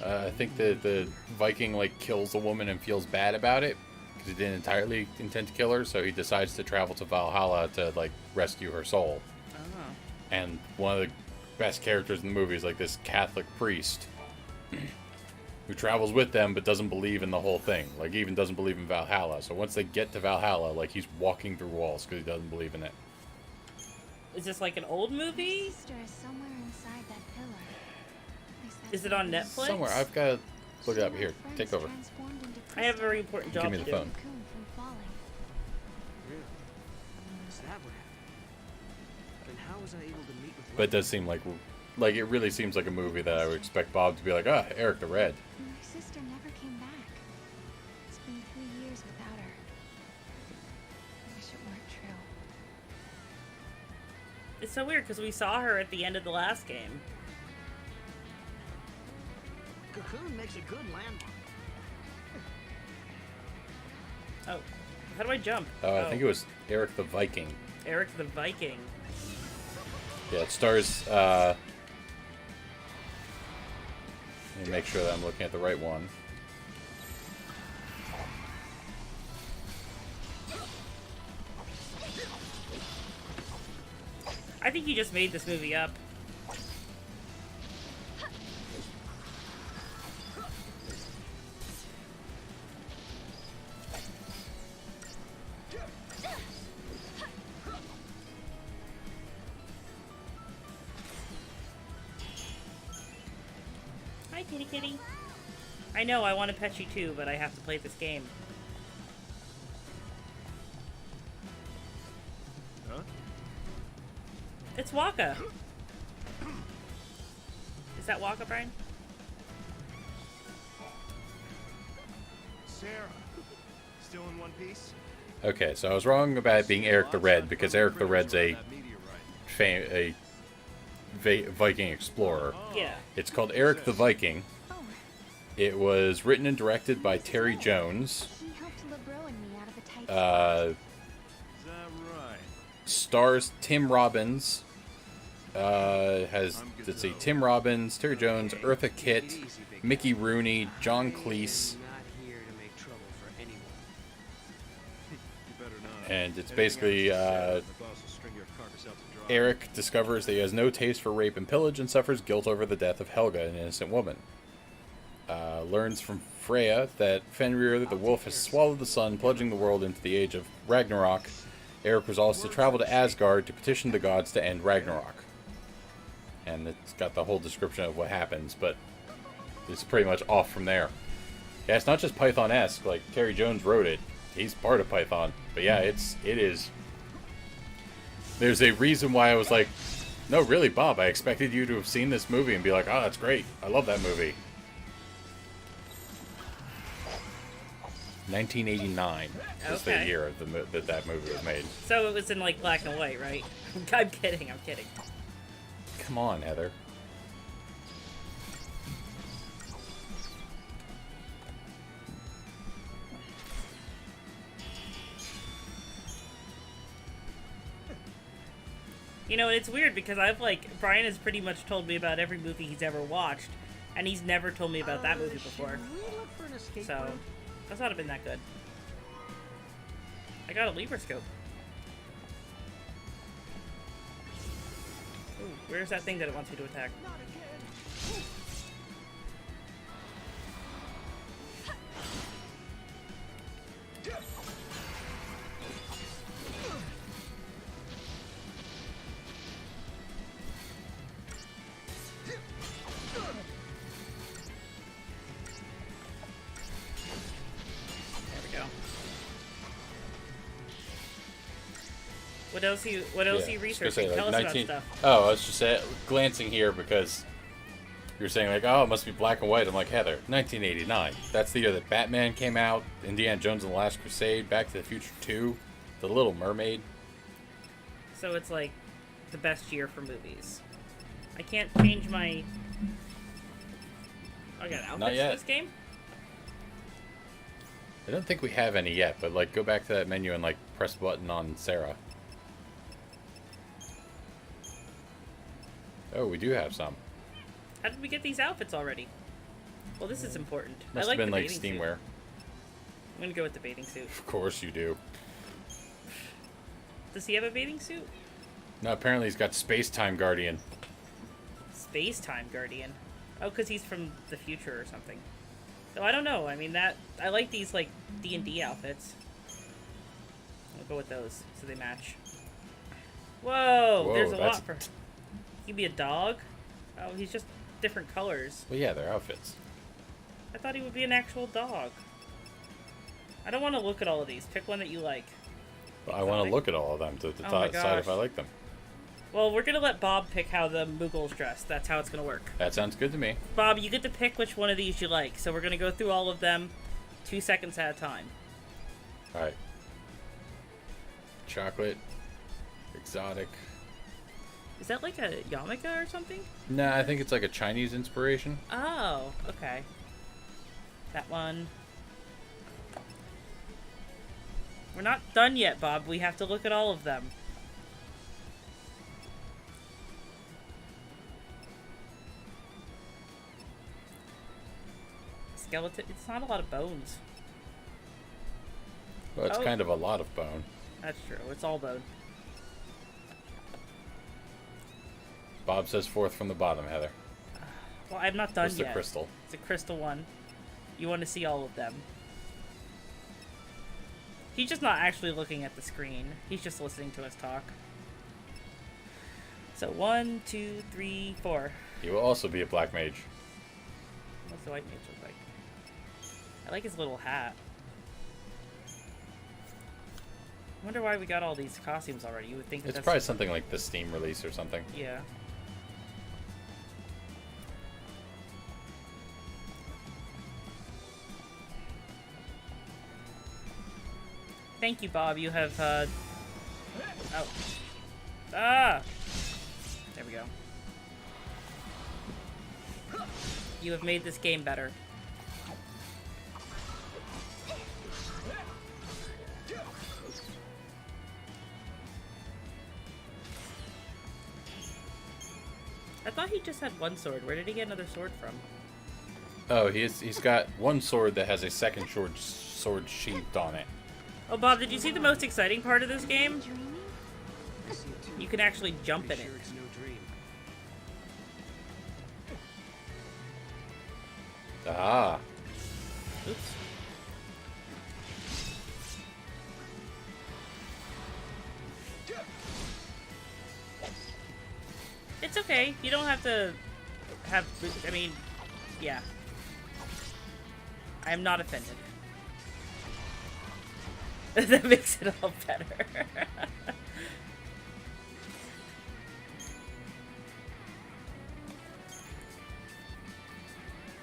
the legend. I think the Viking, like, kills a woman and feels bad about it, because he didn't entirely intend to kill her, so he decides to travel to Valhalla to, like, rescue her soul. Oh. And one of the best characters in the movie is, like, this Catholic priest who travels with them but doesn't believe in the whole thing. Like, he even doesn't believe in Valhalla. So once they get to Valhalla, like, he's walking through walls because he doesn't believe in it. Is this like an old movie? My sister is somewhere inside that pillar. At least that's Is it what on it is. Netflix? Somewhere. I've got to look She it up. and Here, her friends take over. transformed into I have a very crystal important Give job me to the do. phone. cocoon from falling. Really? Is that what happened? Then how was I able to meet with But it does seem like it really seems like a movie that I would expect Bob to be like, ah, Eric the Red. My sister never came back. It's been 3 years without her. so weird because we saw her at the end of the last game. Cocoon makes a good landmark. Oh, how do I jump? I think it was Eric the Viking. Eric the Viking. Yeah, it stars, let me make sure that I'm looking at the right one. I think you just made this movie up. Hi, kitty kitty. I know, I want to pet you too, but I have to play this game. Huh? It's Waka. Is that Waka, Brian? Sarah, still in one piece? Okay, so I was wrong about it being Eric the Red, because Eric the Red's a Viking explorer. Yeah. It's called Eric the Viking. It was written and directed by Terry Jones. He helped LeBro and me out of a tight Is that right? Stars Tim Robbins. Let's see, Tim Robbins, Terry Jones, Eartha Kitt, Mickey Rooney, John Cleese. And it's basically Eric discovers that he has no taste for rape and pillage and suffers guilt over the death of Helga, an innocent woman. Learns from Freya that Fenrir the wolf has swallowed the sun, plunging the world into the age of Ragnarok. Eric resolves to travel to Asgard to petition the gods to end Ragnarok. And it's got the whole description of what happens, but it's pretty much off from there. Yeah, it's not just Python-esque, like Terry Jones wrote it. He's part of Python. But yeah, it is. There's a reason why I was like, no, really, Bob, I expected you to have seen this movie and be like, oh, that's great. I love that movie. 1989 is the Okay. year of that movie was made. So it was in like black and white, right? I'm kidding, I'm kidding. Come on, Heather. You know, it's weird because Brian has pretty much told me about every movie he's ever watched, and he's never told me about that movie before. So, that's not have been that good. I got a Libra scope. Ooh, where's that thing that it wants me to attack? What else you researching? Tell us about stuff. Oh, I was just glancing here because you're saying like, oh, it must be black and white. I'm like, Heather, 1989. That's the year that Batman came out, Indiana Jones and the Last Crusade, Back to the Future 2, The Little Mermaid. So it's like the best year for movies. I can't change my. I got outfits Not yet. for this game. I don't think we have any yet, but like go back to that menu and like press button on Sarah. Oh, we do have some. How did we get these outfits already? Well, this is important. Must I like have been the like bathing suit. Steamwear. I'm gonna go with the bathing suit. Of course you do. Does he have a bathing suit? No, apparently he's got Space Time Guardian. Space Time Guardian. Oh, because he's from the future or something. So I don't know. I mean, I like these like D&D outfits. I'll go with those so they match. Whoa, Whoa, there's a that's lot for. He'd be a dog. Oh, he's just different colors. Well, yeah, they're outfits. I thought he would be an actual dog. I don't want to look at all of these. Pick one that you like. But I want to look at all of them to Oh my decide if gosh. I like them. Well, we're gonna let Bob pick how the Moogle's dressed. That's how it's gonna work. That sounds good to me. Bob, you get to pick which one of these you like. So we're gonna go through all of them, 2 seconds at a time. All right. Chocolate, exotic, Is that like a yarmulke or something? Nah, I think it's like a Chinese inspiration. Oh, okay. That one. We're not done yet, Bob. We have to look at all of them. Skeleton. It's not a lot of bones. Well, it's Oh. kind of a lot of bone. That's true. It's all bone. Bob says fourth from the bottom, Heather. Well, I'm not done It's the yet. crystal. It's a crystal one. You want to see all of them. He's just not actually looking at the screen. He's just listening to us talk. So 1, 2, 3, 4. He will also be a black mage. What's the white mage look like? I like his little hat. I wonder why we got all these costumes already. You would think It's that's probably something like the Steam release or something. yeah. Thank you, Bob. You have oh. Ah! There we go. You have made this game better. I thought he just had one sword. Where did he get another sword from? Oh, he's got one sword that has a second sword sheathed on it. Oh, Bob, did you see the most exciting part of this game? Dreaming? You can actually jump in it. It's no dream. Ah. Oops. It's okay. You don't have to have... I mean, yeah. I'm not offended. That makes it all better.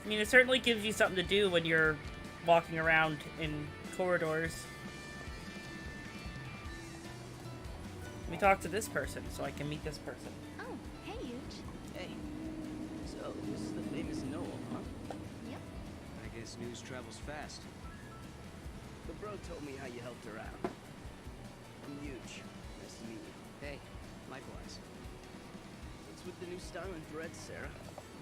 I mean, it certainly gives you something to do when you're walking around in corridors. Let me talk to this person so I can meet this person. Oh, hey, Huge. Hey, so this is the famous Noel, huh? Yep. I guess news travels fast. The bro told me how you helped her out. I'm Huge. Nice to meet you. Hey, likewise. What's with the new style and threads, Sarah?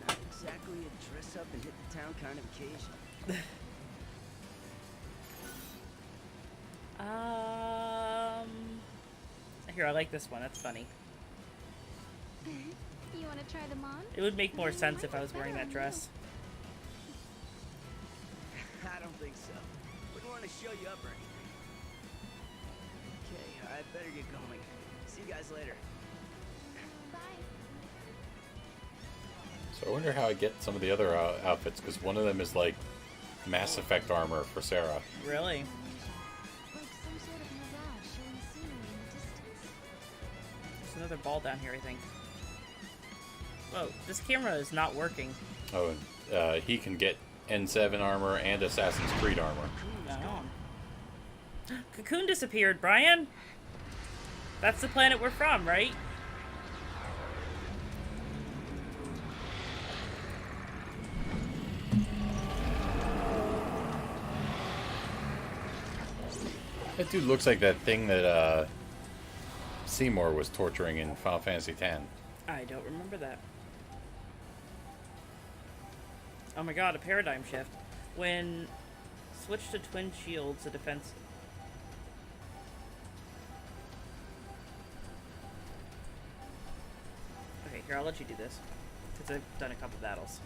Not exactly a dress up and hit the town kind of occasion. Here, I like this one. That's funny. You want to try them on? It would make more sense if I was wearing that dress. I don't think so. Wouldn't want to show you up or anything. Okay, I better get going. See you guys later. Bye. So I wonder how I get some of the other outfits, because one of them is like Mass Effect armor for Sarah. Really? Like some sort of mirage showing scenery in the distance. There's another ball down here, I think. Whoa, this camera is not working. Oh, and he can get N7 armor and Assassin's Creed armor. Oh. Cocoon disappeared, Brian! That's the planet we're from, right? That dude looks like that thing that Seymour was torturing in Final Fantasy X. I don't remember that. Oh my god, a paradigm shift. When switch to twin shields, the defense... Okay, here, I'll let you do this. Because I've done a couple battles.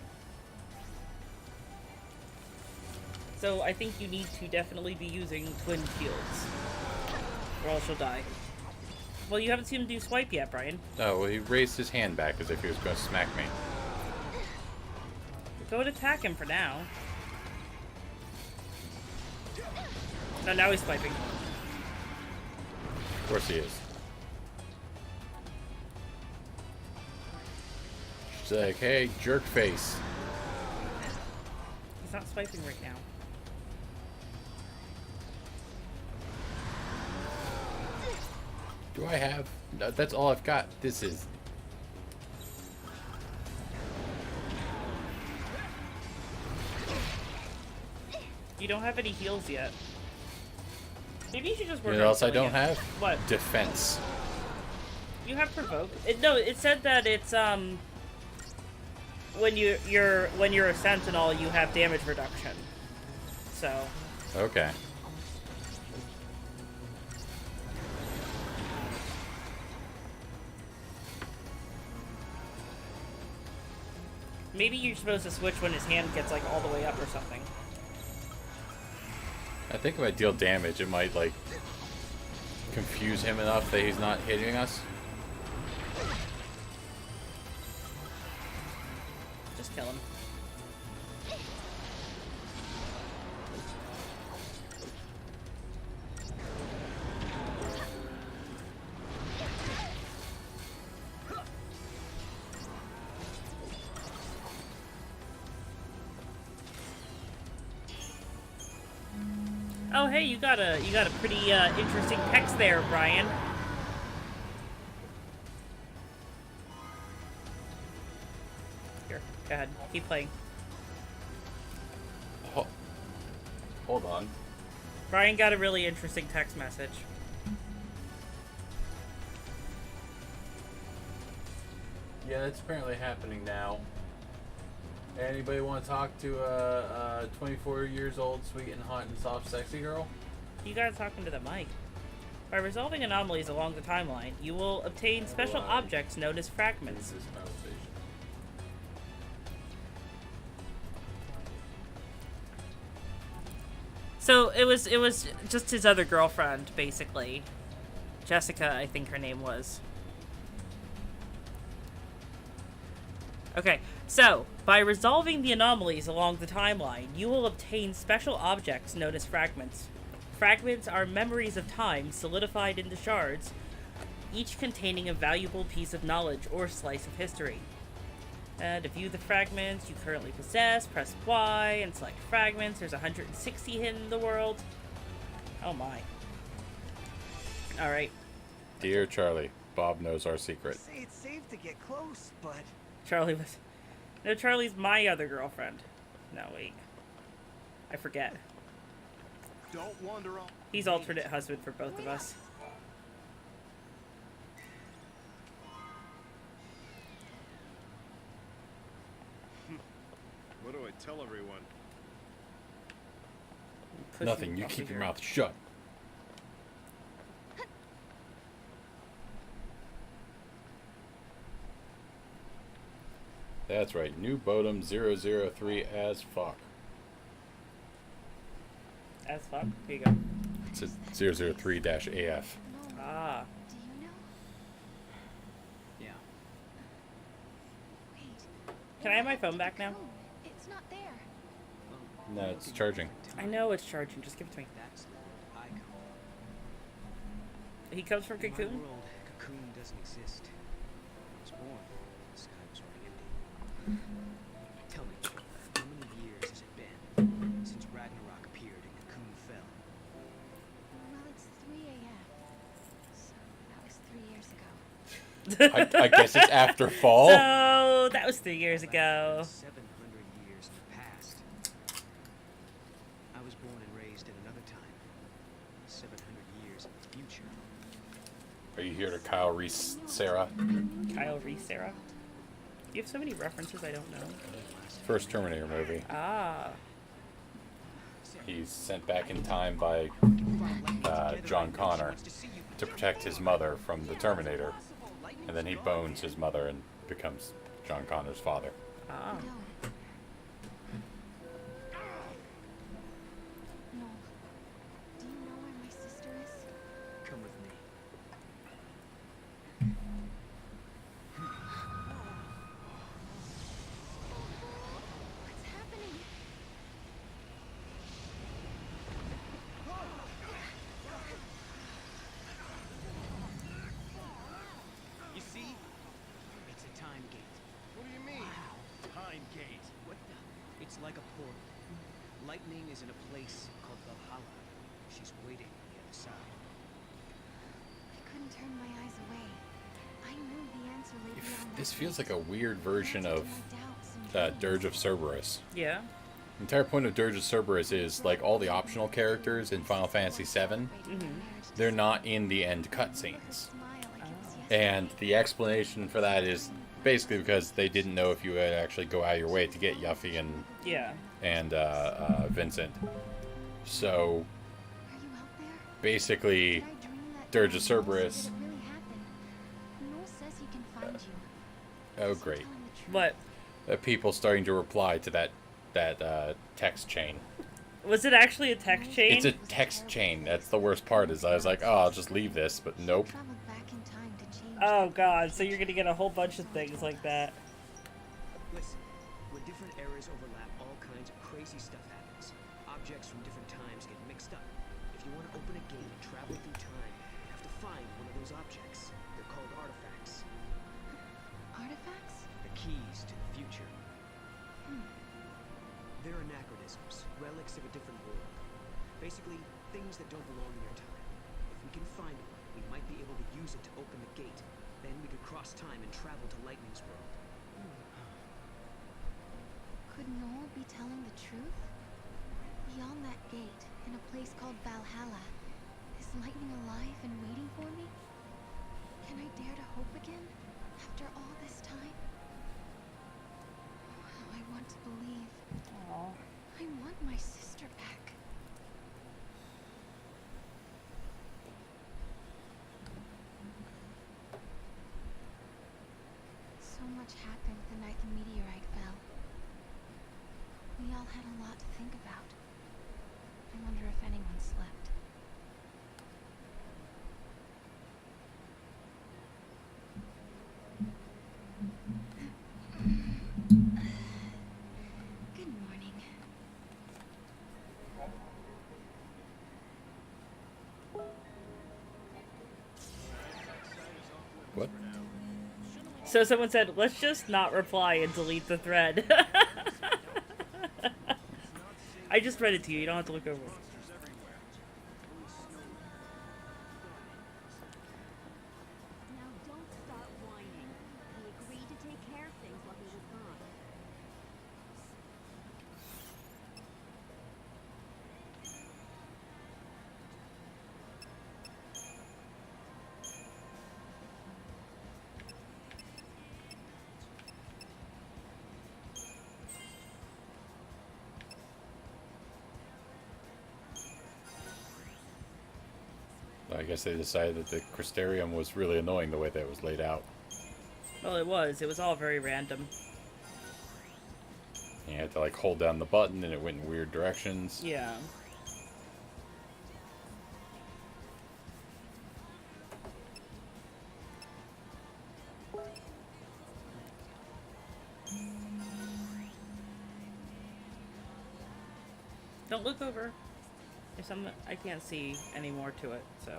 So I think you need to definitely be using twin shields. Or else you'll die. Well, you haven't seen him do swipe yet, Brian. Oh, well, he raised his hand back as if he was going to smack me. Go and attack him for now. No, now he's swiping. Of course he is. She's like, hey, jerk face. He's not swiping right now. Do I have... No, that's all I've got. This is You don't have any heals yet. Maybe you should just work You know on what else I killing don't it. have? What? Defense. You have provoke. No, it said that it's when you're a sentinel, you have damage reduction. So Okay. maybe you're supposed to switch when his hand gets like all the way up or something. I think if I deal damage, it might, like, confuse him enough that he's not hitting us. Just kill him. Oh, hey, you got a pretty interesting text there, Brian. Here, go ahead, keep playing. Hold on. Brian got a really interesting text message. Yeah, that's apparently happening now. Anybody want to talk to a 24 years old, sweet and hot and soft, sexy girl? You guys talking to the mic. By resolving anomalies along the timeline, you will obtain special objects known as fragments. This conversation. So it was just his other girlfriend, basically. Jessica, I think her name was. Okay, so by resolving the anomalies along the timeline, you will obtain special objects known as fragments. Fragments are memories of time solidified into shards, each containing a valuable piece of knowledge or slice of history. To view the fragments you currently possess, press Y and select fragments. There's 160 hidden in the world. Oh my. Alright. Dear Charlie, Bob knows our secret. Say it's safe to get close, but Charlie was... No, Charlie's my other girlfriend. No, wait. I forget. Don't wander off. He's alternate husband for both of us. What do I tell everyone? Push Nothing, him you off keep of your here. mouth shut. That's right, New Bodum 003 as fuck. As fuck. Here you go. It says 003-AF. Ah. Do you know? yeah. Wait. Can I have my phone back now? It's not there. No, it's charging. I know it's charging. Just give it to me. That's the world I come from. He comes from In my Cocoon? world, Cocoon doesn't exist. When I was born, the sky was already empty. Tell me, how many years has it been since Ragnarok appeared and Cocoon fell? Well, it's 3 a.m. So that was 3 years ago. I guess it's after fall. So, that was 3 years ago. 700 years in the past. I was born and raised in another time. 700 years in the future. Are you here to Kyle Reese, Sarah? Kyle Reese, Sarah. You have so many references I don't know. First Terminator movie. Ah. He's sent back in time by John Connor to protect his mother from the Terminator. And then he bones his mother and becomes John Connor's father. Ah. No. No. Do you know where my sister is? Come with me. What's happening? You see? It's a time gate. What do you mean? Time gate. What the? It's like a portal. Lightning is in a place called Valhalla. She's waiting on the other side. I couldn't turn my eyes away. I knew the answer lay beyond that This feels gate. like a weird version Answer to of my doubts and dreams. Dirge of Cerberus. Yeah. The entire point of Dirge of Cerberus is, like, all the optional characters in Final Fantasy VII, they're not in the end cutscenes. And the explanation for that is basically because they didn't know if you would actually go out of your way to get Yuffie and Vincent. So, basically, Dirge of Cerberus. Oh, great. What? People starting to reply to that text chain. Was it actually a text chain? It's a text chain. That's the worst part. Is I was like, oh, I'll just leave this, but nope. Oh god, so you're gonna get a whole bunch of things like that. Listen, where different eras overlap, all kinds of crazy stuff happens. Objects from different times get mixed up. If you want to open a gate and travel through time, you have to find one of those objects. They're called artifacts. Artifacts? The keys to the future. They're anachronisms, relics of a different world. Basically, things that don't belong in your time. If we can find one, we might be able to use it to open the gate. Then we could cross time and travel to Lightning's world. Could Noel be telling the truth? Beyond that gate, in a place called Valhalla, is Lightning alive and waiting for me? Can I dare to hope again, after all this time? Oh, I want to believe. Aww. I want my sister back. So much happened the night the meteorite fell. We all had a lot to think about. I wonder if anyone slept. Good morning. What? So someone said, let's just not reply and delete the thread. I just read it to you. You don't have to look over it. Now don't start whining. He agreed to take care of things while he was gone. I guess they decided that the Crystarium was really annoying the way that it was laid out. Well, it was. It was all very random. You had to like hold down the button and it went in weird directions. Yeah. Don't look over. There's some I can't see any more to it, so.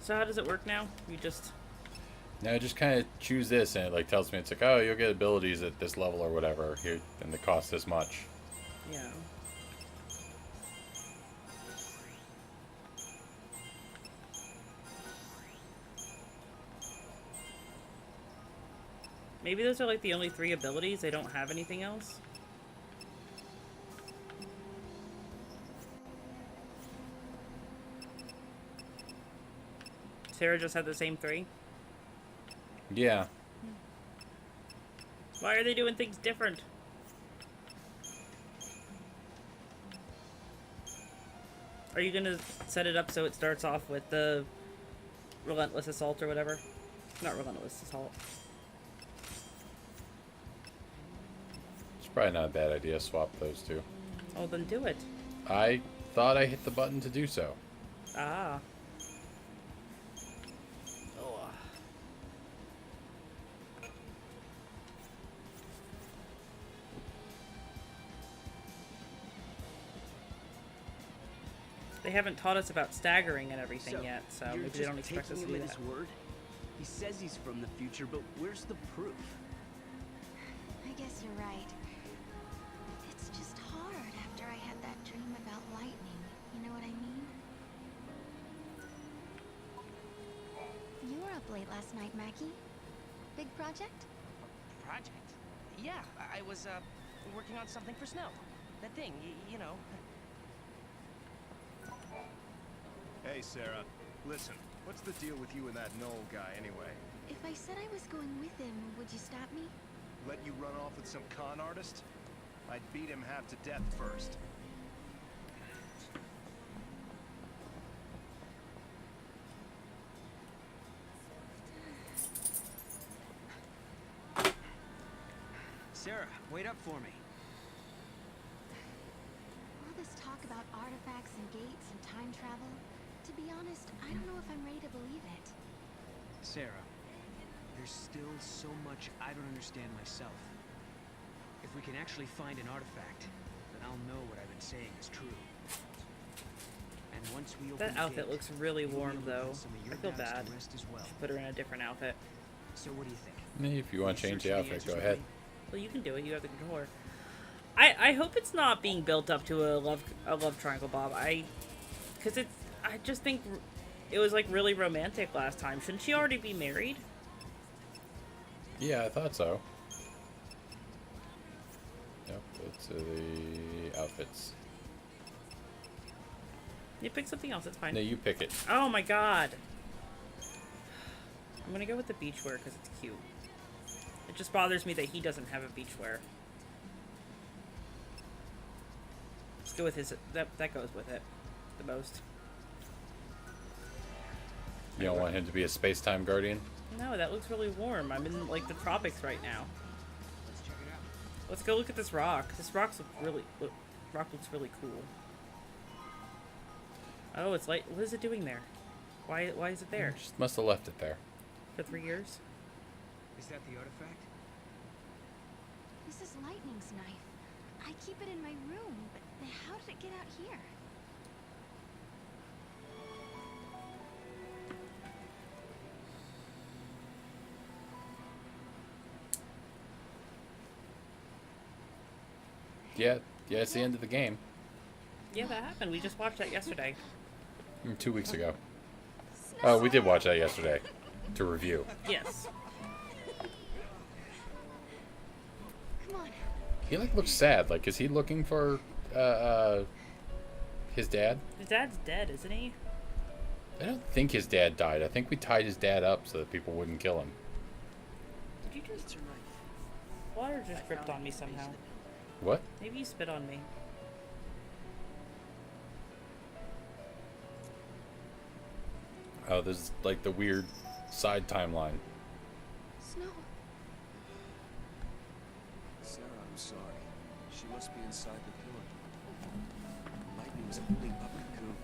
So how does it work now? You just... Now I just kind of choose this and it like tells me, it's like, oh, you'll get abilities at this level or whatever, here, and they cost this much. Yeah. Maybe those are like the only 3 abilities. They don't have anything else. Sarah just had the same 3. Yeah. Why are they doing things different? Are you gonna set it up so it starts off with the Relentless Assault or whatever? Not Relentless Assault. It's probably not a bad idea to swap those two. Oh, then do it. I thought I hit the button to do so. Ah. They haven't taught us about staggering and everything yet, so you're maybe they just don't expect us to taking do him that. at his word? He says he's from the future, but where's the proof? I guess you're right. It's just hard after I had that dream about lightning. You know what I mean? You were up late last night, Mackie. Big project? Project? Yeah, I was, working on something for Snow. That thing, you know. Hey, Sarah. Listen, what's the deal with you and that Noel guy, anyway? If I said I was going with him, would you stop me? Let you run off with some con artist? I'd beat him half to death first. Sarah, wait up for me. All this talk about artifacts and gates and time travel, to be honest, I don't know if I'm ready to believe it. Sarah, there's still so much I don't understand myself. If we can actually find an artifact, then I'll know what I've been saying is true. And once we open That the outfit gate, looks really you'll be warm, able to though. put some of your I feel doubts to bad. rest as well. Put her in a different outfit. So what do you think? If you want to change the outfit, go ahead. Well, you can do it. You have the controller. I hope it's not being built up to a love triangle, Bob. I just think it was like really romantic last time. Shouldn't she already be married? Yeah, I thought so. Yep, it's the outfits. You pick something else. It's fine. No, you pick it. Oh my god. I'm gonna go with the beachwear because it's cute. It just bothers me that he doesn't have a beachwear. Let's go with his. That goes with it the most. You don't want him to be a space-time guardian? No, that looks really warm. I'm in like the tropics right now. Let's check it out. Let's go look at this rock. This rock looks really cool. Oh, it's like, what is it doing there? Why is it there? Just must have left it there. For 3 years? Is that the artifact? This is Lightning's knife. I keep it in my room, but how did it get out here? Yeah, it's the end of the game. Yeah, that happened. We just watched that yesterday. 2 weeks ago. Oh, we did watch that yesterday to review. Yes. Come on. He looks sad. Like, is he looking for his dad? His dad's dead, isn't he? I don't think his dad died. I think we tied his dad up so that people wouldn't kill him. Did you just... Water just dripped on me somehow. What? Maybe you spit on me. Oh, this is like the weird side timeline. Snow. Sarah, I'm sorry. She must be inside the pillar. Lightning was holding up Cocoon,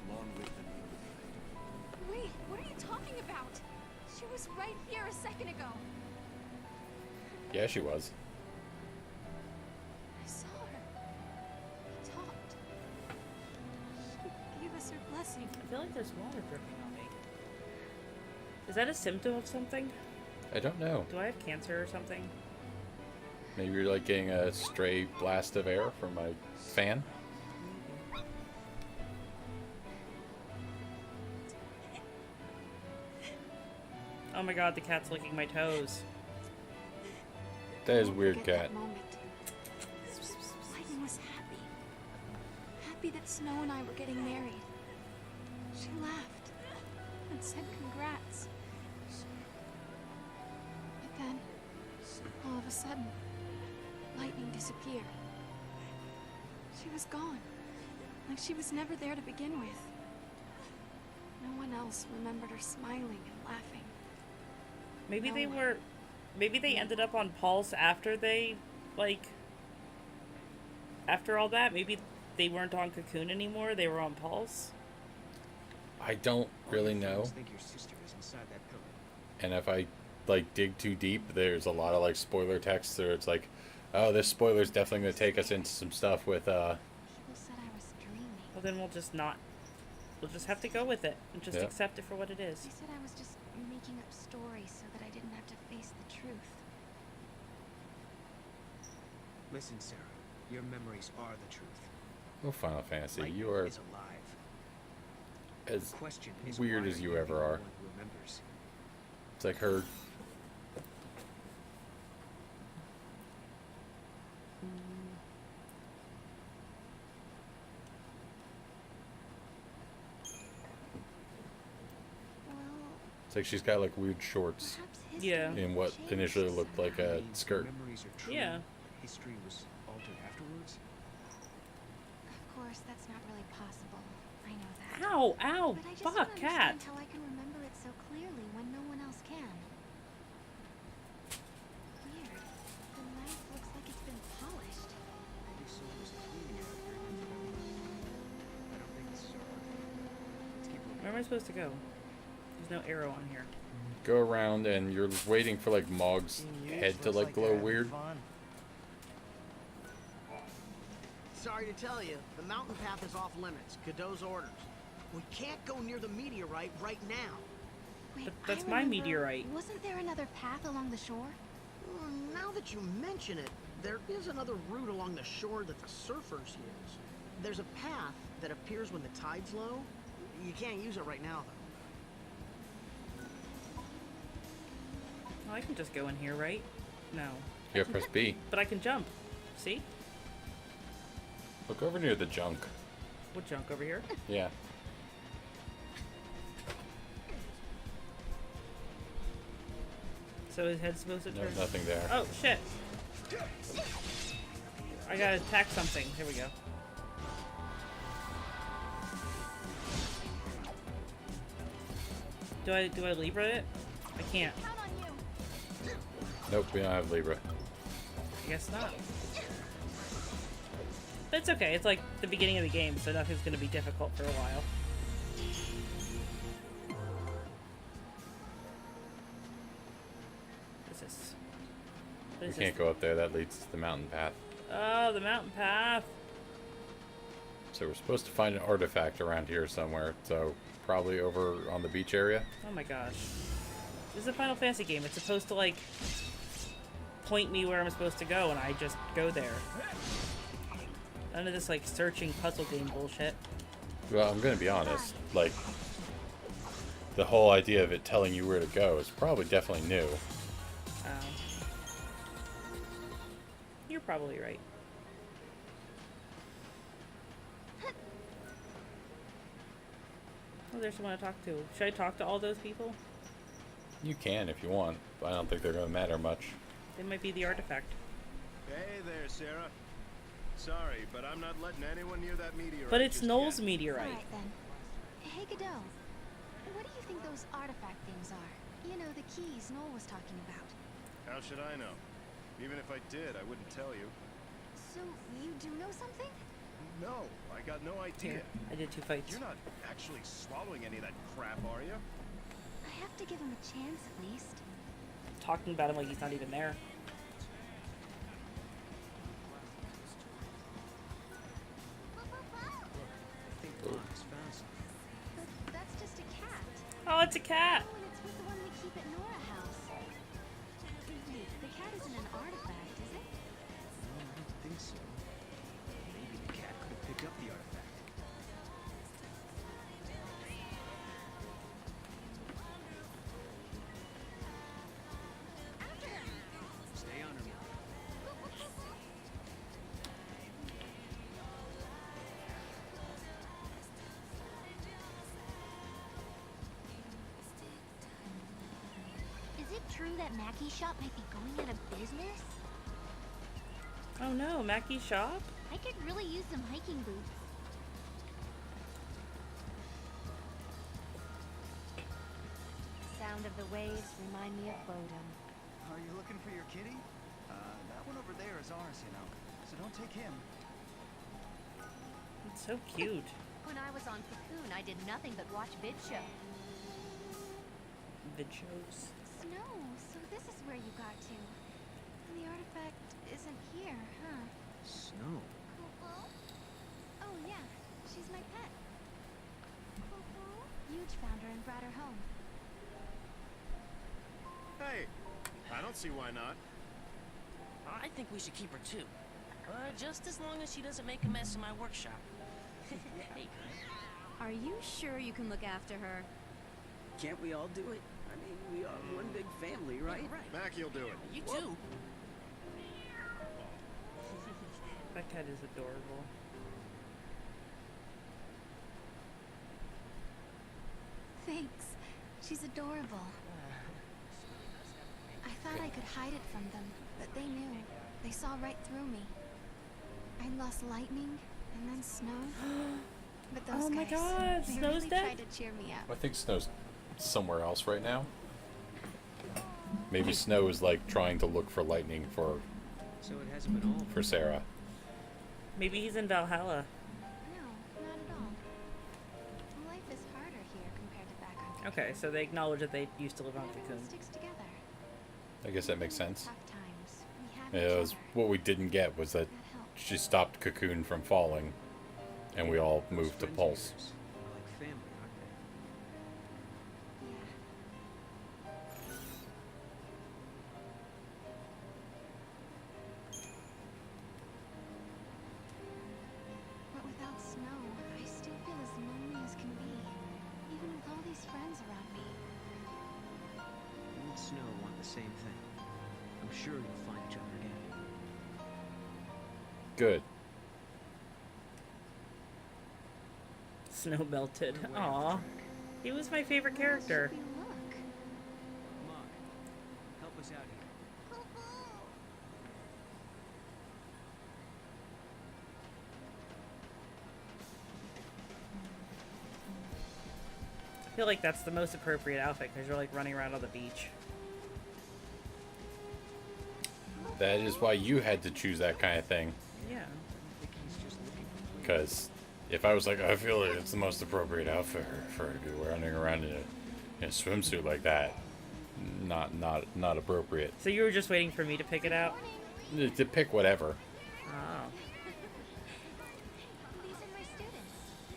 along with the new. Wait, what are you talking about? She was right here a second ago. Yeah, she was. I saw her. We talked. She gave us her blessing. I feel like there's water dripping on me. Is that a symptom of something? I don't know. Do I have cancer or something? Maybe you're like getting a stray blast of air from my fan. Oh my god, the cat's licking my toes. That is Don't weird, forget cat. that moment. Lightning was happy. Happy that Snow and I were getting married. She laughed and said congrats. But then, all of a sudden, Lightning disappeared. She was gone. Like she was never there to begin with. No one else remembered her smiling and laughing. Maybe No they one. were... Maybe they ended up on Pulse after they, like... After all that, maybe they weren't on Cocoon anymore, they were on Pulse? I don't really know. I think your sister is inside that pillar. And if I like dig too deep, there's a lot of like spoiler text where it's like, oh, this spoiler's definitely going to take us into some stuff with People said I was dreaming. Well, then we'll just not... We'll just have to go with it and just Yeah. accept it for what it is. They said I was just making up stories so that I didn't have to face the truth. Listen, Sarah, your memories are the truth. oh, Final Fantasy. Lightning You are is alive. as The question is weird why as are you the ever only are. one who remembers? It's like her like she's got like weird shorts Perhaps history Yeah. in what changed initially looked like a Means the skirt. memories are true. Yeah. History was altered afterwards. Of course, that's not really possible. I know that. Ow, ow, But I just fuck, don't cat. understand how I can remember it so clearly when no one else can. Weird. The knife looks like it's been polished. Maybe someone was cleaning out here. I don't think this is our Let's keep looking. Where am I supposed to go? There's no arrow on here. Go around and you're waiting for like Mog's head to like glow weird. Sorry to tell you, the mountain path is off limits. Cadeau's orders. We can't go near the meteorite right now. Wait, But that's I my remember, meteorite. Wasn't there another path along the shore? Now that you mention it, there is another route along the shore that the surfers use. There's a path that appears when the tide's low. You can't use it right now, though. Oh, I can just go in here, right? No. You gotta press B. But I can jump. See? Look over near the junk. What junk over here? Yeah. So his head's supposed to No, turn. nothing there. Oh shit! I gotta attack something. Here we go. Do I Libra it? I can't. Nope, we don't have Libra. I guess not. But it's okay. It's like the beginning of the game, so nothing's gonna be difficult for a while. What's this? What We is can't this? go up there. That leads to the mountain path. Oh, the mountain path. So we're supposed to find an artifact around here somewhere. So probably over on the beach area. Oh my gosh. This is a Final Fantasy game. It's supposed to, like, point me where I'm supposed to go, and I just go there. None of this, like, searching puzzle game bullshit. Well, I'm gonna be honest. Like, the whole idea of it telling you where to go is probably definitely new. You're probably right. Oh, there's someone to talk to. Should I talk to all those people? You can if you want, but I don't think they're gonna matter much. They might be the artifact. Hey there, Sarah. Sorry, but I'm not letting anyone near that meteorite. But it's just Noel's yet. meteorite. Alright then. Hey, Godot. What do you think those artifact things are? You know, the keys Noel was talking about. How should I know? Even if I did, I wouldn't tell you. So, you do know something? No, I got no idea. I did 2 fights. You're not actually swallowing any of that crap, are you? I have to give him a chance at least. Talking about him like he's not even there. I think Locke's found something. But that's just a cat. Oh, it's a cat! Oh, and it's with the one we keep at Nora House. Wait, the cat isn't an artifact, is it? No, I don't think so. Maybe the cat could have picked up the artifact. Stay on her. Is it true that Mackie's shop might be going out of business? Oh no, Mackie's shop? I could really use some hiking boots. Sound of the waves remind me of Bodum. Are you looking for your kitty? That one over there is ours, you know. So don't take him. It's so cute. When I was on Cocoon, I did nothing but watch vid shows. Vid shows. Snow, so this is where you got to. And the artifact isn't here, huh? Snow. Coco? Oh yeah, she's my pet. Coco? Huge found her and brought her home. Hey, I don't see why not. I think we should keep her too. Just as long as she doesn't make a mess in my workshop. Hey. Are you sure you can look after her? Can't we all do it? I mean, we are one big family, right? Mackie'll do it. You too. That cat is adorable. Thanks. She's adorable. I thought I could hide it from them, but they knew. They saw right through me. I lost lightning and then snow. But those Oh my guys, god, they Snow's really dead? tried to cheer me up. I think Snow's somewhere else right now. Maybe Snow is like trying to look for lightning for So it hasn't been all. for Sarah. Maybe he's in Valhalla. No, not at all. Life is harder here compared to back on Cocoon. Okay, so they acknowledge that they used to live on Everyone Cocoon. sticks together. I guess that makes sense. Tough times. We have Yeah, each it was, other. what we didn't get was that That helps. she stopped Cocoon from falling, and we all moved to Friends of Pulse. yours are like family, aren't they? Yeah. But without Snow, I still feel as lonely as can be, even with all these friends around me. You and Snow want the same thing. I'm sure you'll find each other again. Good. Snow melted. We're way off Aw. track. He was my favorite Where else character. should we look? Mark, help us out here. I feel like that's the most appropriate outfit because you're like running around on the beach. That is why you had to choose that kind of thing. Yeah. I think he's just looking for Because if I was like, I feel like it's the most appropriate outfit for her to be running around in a swimsuit like that, not appropriate. So you were just waiting for me to pick it out? To pick whatever. Oh. These are my students.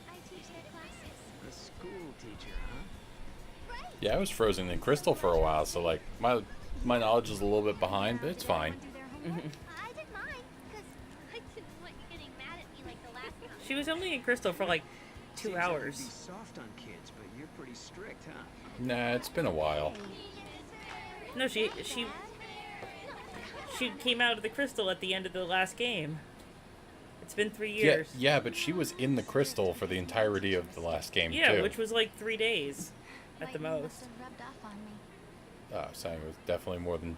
I teach their classes. a school teacher, huh? Right. Yeah, I was frozen in Crystal for a while, so like my knowledge is a little bit behind, but it's fine. Do their homework? I did mine, because I didn't want you getting mad at me like the last time. She was only in Crystal for like 2 Seems like you'd hours. be soft on kids, but you're pretty strict, huh? Nah, it's been a while. No, she came out of the crystal at the end of the last game. It's been 3 years. Yeah, but she was in the Crystal for the entirety of the last game Yeah, too. which was like 3 days at the Lightning most. must have rubbed off on me. So it was definitely more than.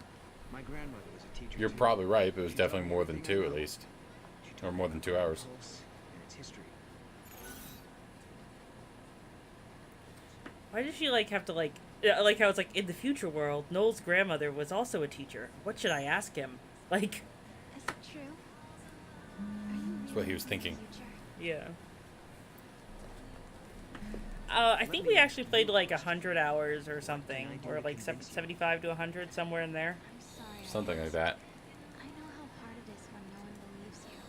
My grandmother was a teacher. You're too. probably right, but it was definitely more than 2 at least, She or taught more me than about 2 hours. Pulse and its history. Why did she like have to like I like how it's like in the future world, Noel's grandmother was also a teacher. What should I ask him? Like, Is it true? Are you That's what he really was from the thinking. future? yeah. I think we actually played like 100 hours or something, or like 75 to 100, somewhere in there. I'm sorry. Something like that. I know how hard it is when no one believes you.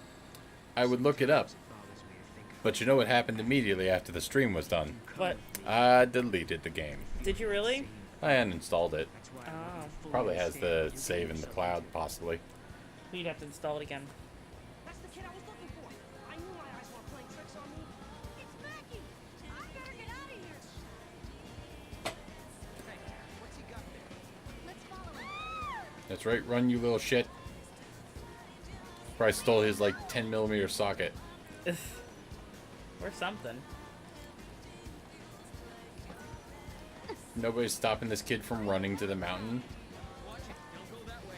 I would look it up, It bothers me to think but you know what happened immediately after the stream was done? But I deleted the game. did you really? I uninstalled it. that's why I Oh. don't fully Probably has understand the what you're save doing in the so cloud, possibly. We'd have to install it again. That's the kid I was looking for. I knew my eyes weren't playing tricks on me. It's Mackie! I better get out of here! Hey, what's he got there? Let's follow him. That's right, run, you little shit. Probably stole his like 10mm socket. Or something. Nobody's stopping this kid from running to the mountain. Watch it. Don't go that way.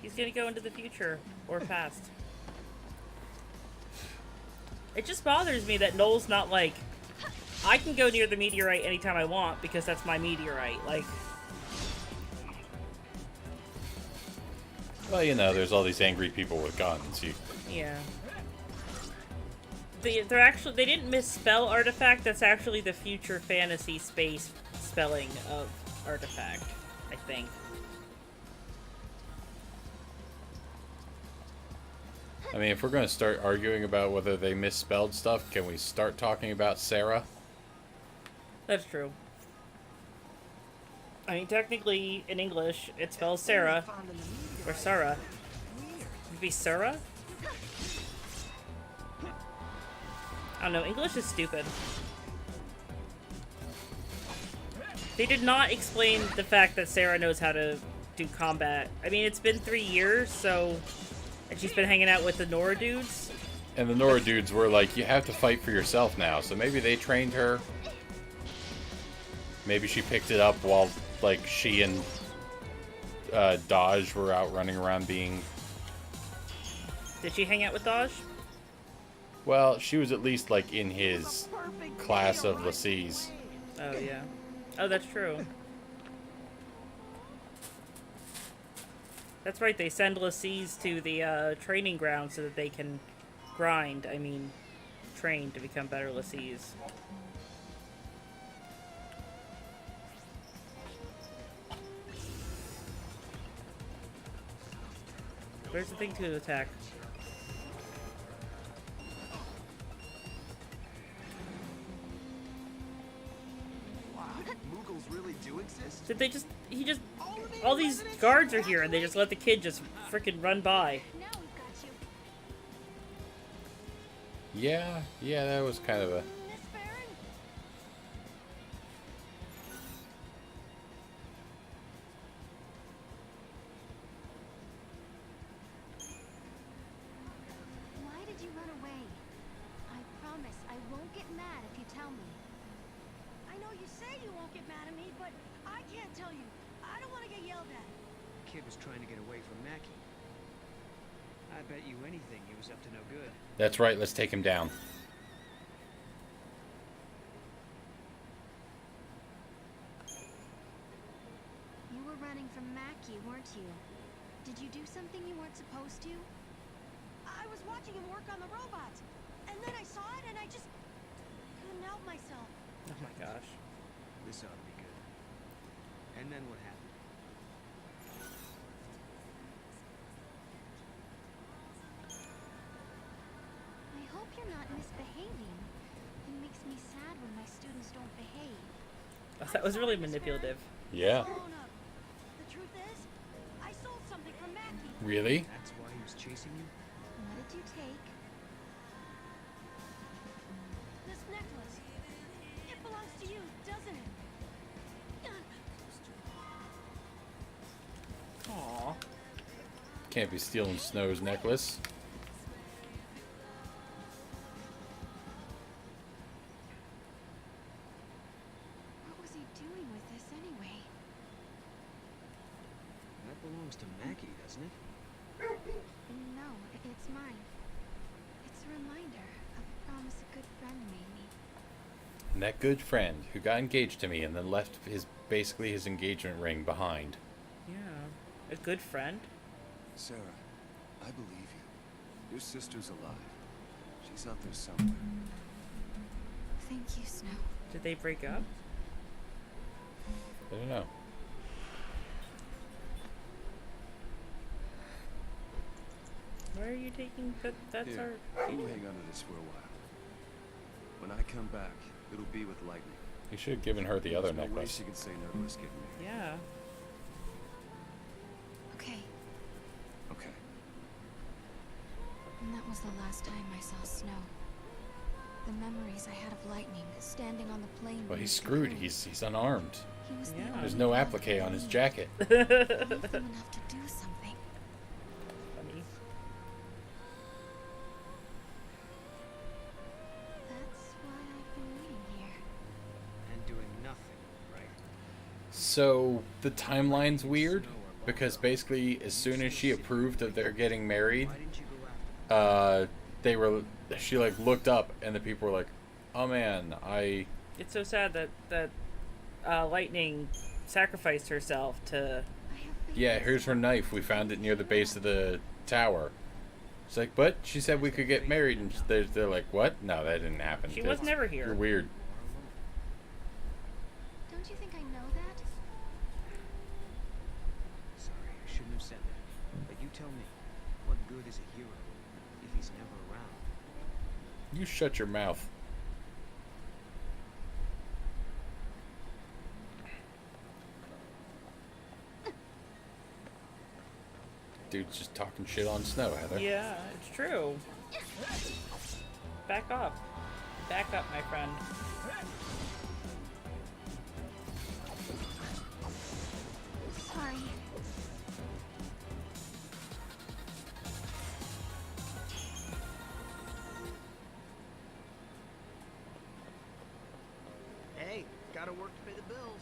He's gonna go into the future or past. It just bothers me that Noel's not like, I can go near the meteorite anytime I want because that's my meteorite. Like, Well, you know, there's all these angry people with guns. yeah. They're actually, they didn't misspell artifact. That's actually the future fantasy space spelling of artifact, I think. I mean, if we're going to start arguing about whether they misspelled stuff, can we start talking about Sarah? That's true. I mean, technically, in English, it spells Sarah, or Sarah. Would it be Sarah? I don't know, English is stupid. They did not explain the fact that Sarah knows how to do combat. I mean, it's been 3 years, so... And she's been hanging out with the Nora dudes. And the Nora dudes were like, you have to fight for yourself now. So maybe they trained her. Maybe she picked it up while, like, she and Dodge were out running around being... Did she hang out with Dodge? Well, she was at least, like, in his class of lessees. Oh, yeah. Oh, that's true. That's right, they send lessees to the training ground so that they can grind, train to become better lessees. Where's the thing to attack? Muggles really do exist? Did they just... all these guards are here and they just let the kid just frickin' run by. Yeah, that was kind of a... Why did you run away? I promise I won't get mad if you tell me. I know you say you won't get mad at me, but I can't tell you. I don't want to get yelled at. The kid was trying to get away from Mackie. I bet you anything he was up to no good. That's right, let's take him down. You were running from Mackie, weren't you? Did you do something you weren't supposed to? I was watching him work on the robots, and then I saw it, and I just couldn't help myself. Oh my gosh. This ought to be good. And then what happened? I hope you're not misbehaving. It makes me sad when my students don't behave. Oh, that was really manipulative. Yeah. The truth is, I sold something from Mackie. Really? That's why he was chasing you? What did you take? This necklace. It belongs to you, doesn't it? Aww. Can't be stealing Snow's necklace. What was he doing with this anyway? That belongs to Mackie, doesn't it? No, it's mine. It's a reminder of a promise a good friend made me. And that good friend who got engaged to me and then left basically his engagement ring behind. Yeah. A good friend? Sarah, I believe you. Your sister's alive. She's out there somewhere. Thank you, Snow. Did they break up? I don't know. Where are you taking that's Here, our... you hang on to this for a while. When I come back, it'll be with Lightning. You should have given her the other There's no way necklace. she can say no to us getting married. Yeah. Okay. Okay. And that was the last time I saw Snow. The memories I had of Lightning standing on the plane. Well, with he's Mr. screwed. Coon. He's unarmed. He was the Yeah. only There's no one applique on his me. jacket. I loved him enough to do something. Funny. That's why I've been waiting here. And doing nothing, right? So the timeline's weird because basically as soon as she approved of their getting married, Why didn't you go after she like looked up and the people were like, "Oh man, It's so sad that Lightning sacrificed herself to... yeah, here's her knife. We found it near the base of the tower." It's like, but she said we could get married, and they're like, "What? No, that didn't happen." She was never here. You're weird. Don't you think I know that? Sorry, I shouldn't have said that. But you tell me, what good is a hero if he's never around? You shut your mouth. Dude's just talking shit on Snow, Heather. Yeah, it's true. Back up. Back up, my friend. Sorry. Gotta work to pay the bills.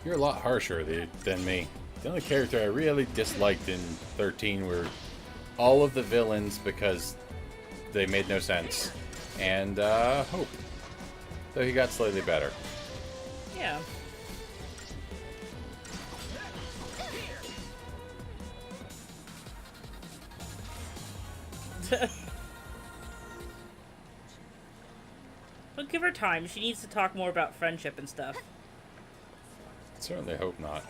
You're a lot harsher than me. The only character I really disliked in 13 were all of the villains because they made no sense. And Hope. Though he got slightly better. Yeah. But give her time. She needs to talk more about friendship and stuff. Certainly hope not.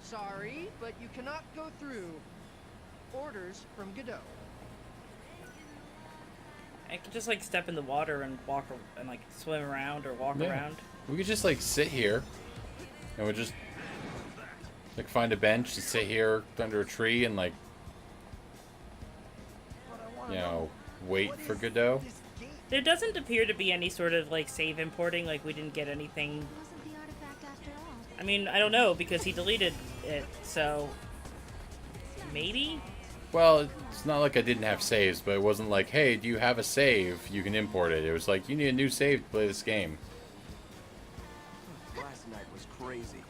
Sorry, but you cannot go through. Orders from Godot. I could just like step in the water and walk and like swim around or walk Yeah. around. We could just like sit here and we'll just like find a bench and sit here under a tree and like, you know, wait for Godot. There doesn't appear to be any sort of like save importing, like we didn't get anything. Wasn't the artifact after all? I mean, I don't know because he deleted it, so maybe? Well, it's not like I didn't have saves, but it wasn't like, hey, do you have a save? You can import it. It was like, you need a new save to play this game. Last night was crazy.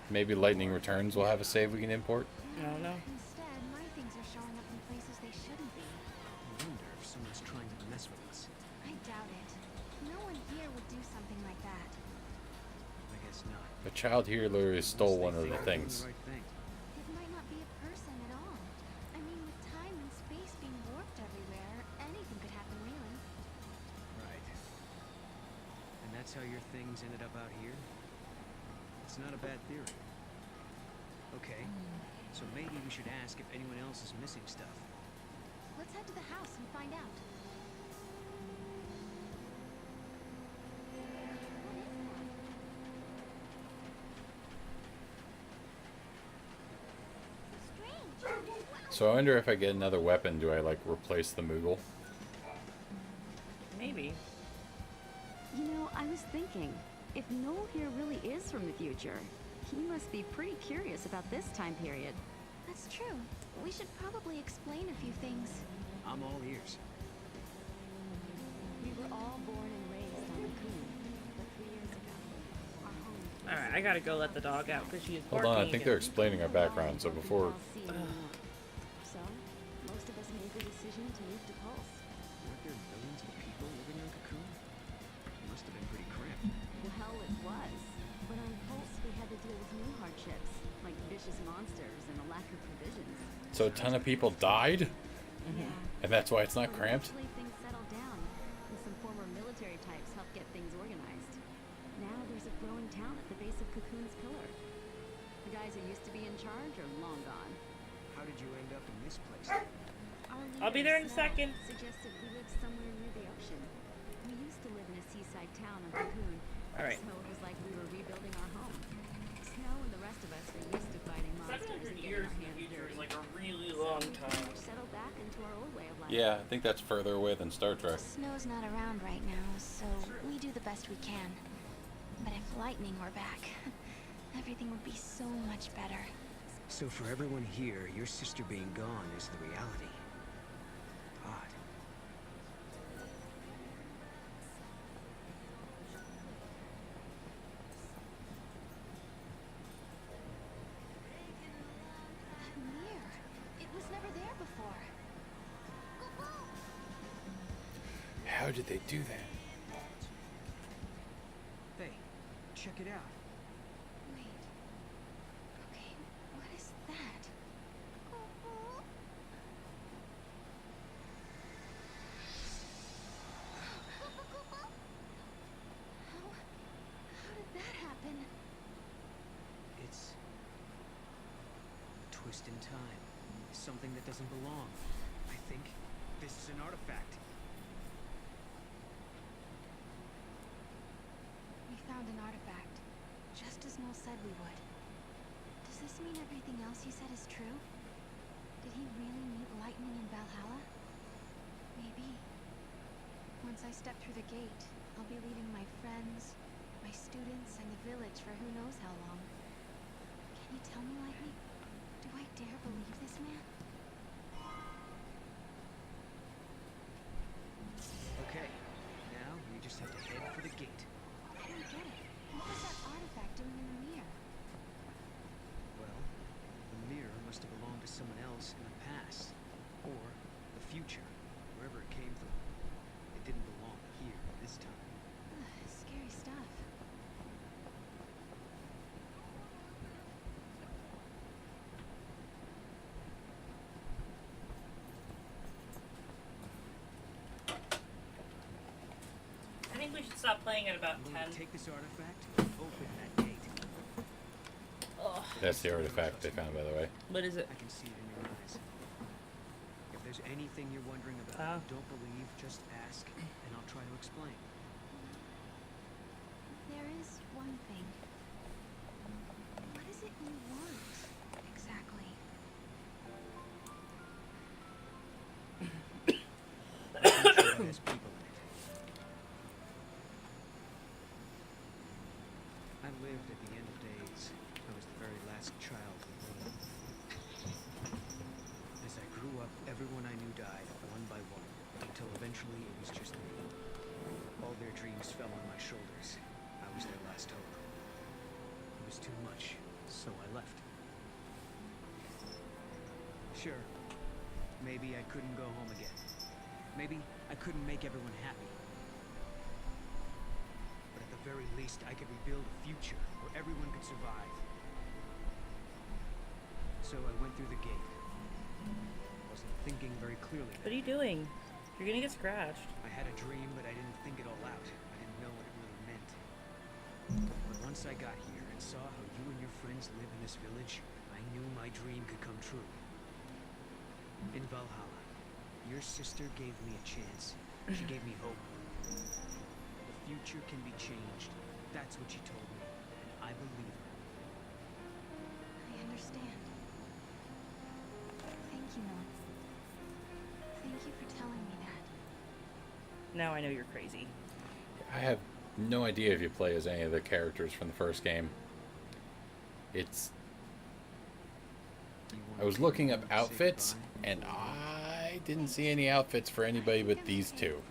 Maybe Lightning Returns will have a save we can import. I don't know. Instead, my things are showing up in places they shouldn't be. I wonder if someone's trying to mess with us. I doubt it. No one here would do something like that. I guess not. The child healer stole one of the things. Right thing. It might not be a person at all. I mean, with time and space being warped everywhere, anything could happen, really. Right. And that's how your things ended up out here? It's not a bad theory. Okay, so maybe we should ask if anyone else is missing stuff. Let's head to the house and find out. So I wonder if I get another weapon, do I like replace the Moogle? Maybe. You know, I was thinking, if Noel here really is from the future, he must be pretty curious about this time period. That's true. We should probably explain a few things. I'm all ears. We were all born and raised on Cocoon, but 3 years ago, our home... Alright, I gotta go let the dog out because she's Hold barking on, I think again. they're explaining our background, so before... So, most of us made the decision to move to Pulse. Weren't there millions of people living on Cocoon? It must have been pretty cramped. Well, it was. But on Pulse, we had to deal with new hardships, like vicious monsters and a lack of provisions. So a ton of people died? Yeah. And that's why it's not But cramped? eventually things settled down, and some former military types helped get things organized. Now there's a growing town at the base of Cocoon's pillar. The guys who used to be in charge are long gone. How did you end up in this place? I'll be there in a second. Suggested we live somewhere near the ocean. We used to live in a seaside town on Cocoon. Alright. So it was like we were rebuilding our home. Snow and the rest of us are used to fighting monsters 700 and getting years our in the hands future dirty. is like a really long time. We've settled back into our old way of life. Yeah, I think that's further away than Star Trek. Snow's not around right now, so we do the best we can. But if lightning were back, everything would be so much better. So for everyone here, your sister being gone is the reality. Odd. That mirror, it was never there before. How did they do that? Hey, check it out. Wait. Okay, what is that? How did that happen? It's a twist in time. Something that doesn't belong. I think this is an artifact. she said is true? Did he really meet lightning in Valhalla? Maybe. Once I step through the gate, I'll be leaving my friends, my students, and the village for who knows how long. Can you tell me, Lightning? Do I dare believe this man? Okay, now we just have to head for the gate. I don't get it. What was that artifact doing in the mirror? Well, the mirror must have belonged to someone else in the past. Or the future, wherever it came from. It didn't belong here this time. Scary stuff. I think we should stop playing at about I'm 10. going to take this artifact and open that gate. Ugh. That's the artifact they found, by the way. What is it? I can see it in your eyes. If there's anything you're wondering about, don't believe, just ask, and I'll try to explain. There is one thing. What is it you want, exactly? The future has people in it. I lived at the end of days. I was the very last child born. As I grew up, everyone I knew died, one by one, until eventually it was just me. All their dreams fell on my shoulders. I was their last hope. It was too much, so I left. Sure, maybe I couldn't go home again. Maybe I couldn't make everyone happy. But at the very least, I could rebuild a future where everyone could survive. So I went through the gate. Wasn't thinking very clearly. What are you doing? You're gonna get scratched. I had a dream, but I didn't think it all out. I didn't know what it really meant. But once I got here and saw how you and your friends live in this village, I knew my dream could come true. In Valhalla, your sister gave me a chance. She gave me hope. The future can be changed. That's what she told me, and I believe her. I understand. Thank you, Noah. Thank you for telling me that. Now I know you're crazy. I have no idea if you play as any of the characters from the first game. I was looking up outfits, and I didn't see any outfits for anybody but these two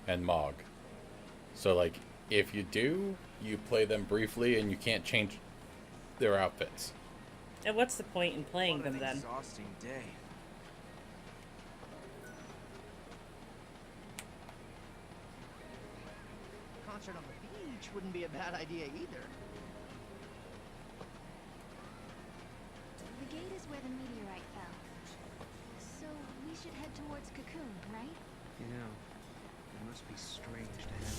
and Mog. So, like, if you do, you play them briefly and you can't change their outfits. And what's the point in playing them then? Exhausting day. Concert on the beach wouldn't be a bad idea either. The gate is where the meteorite fell. So we should head towards Cocoon, right? You know, it must be strange to have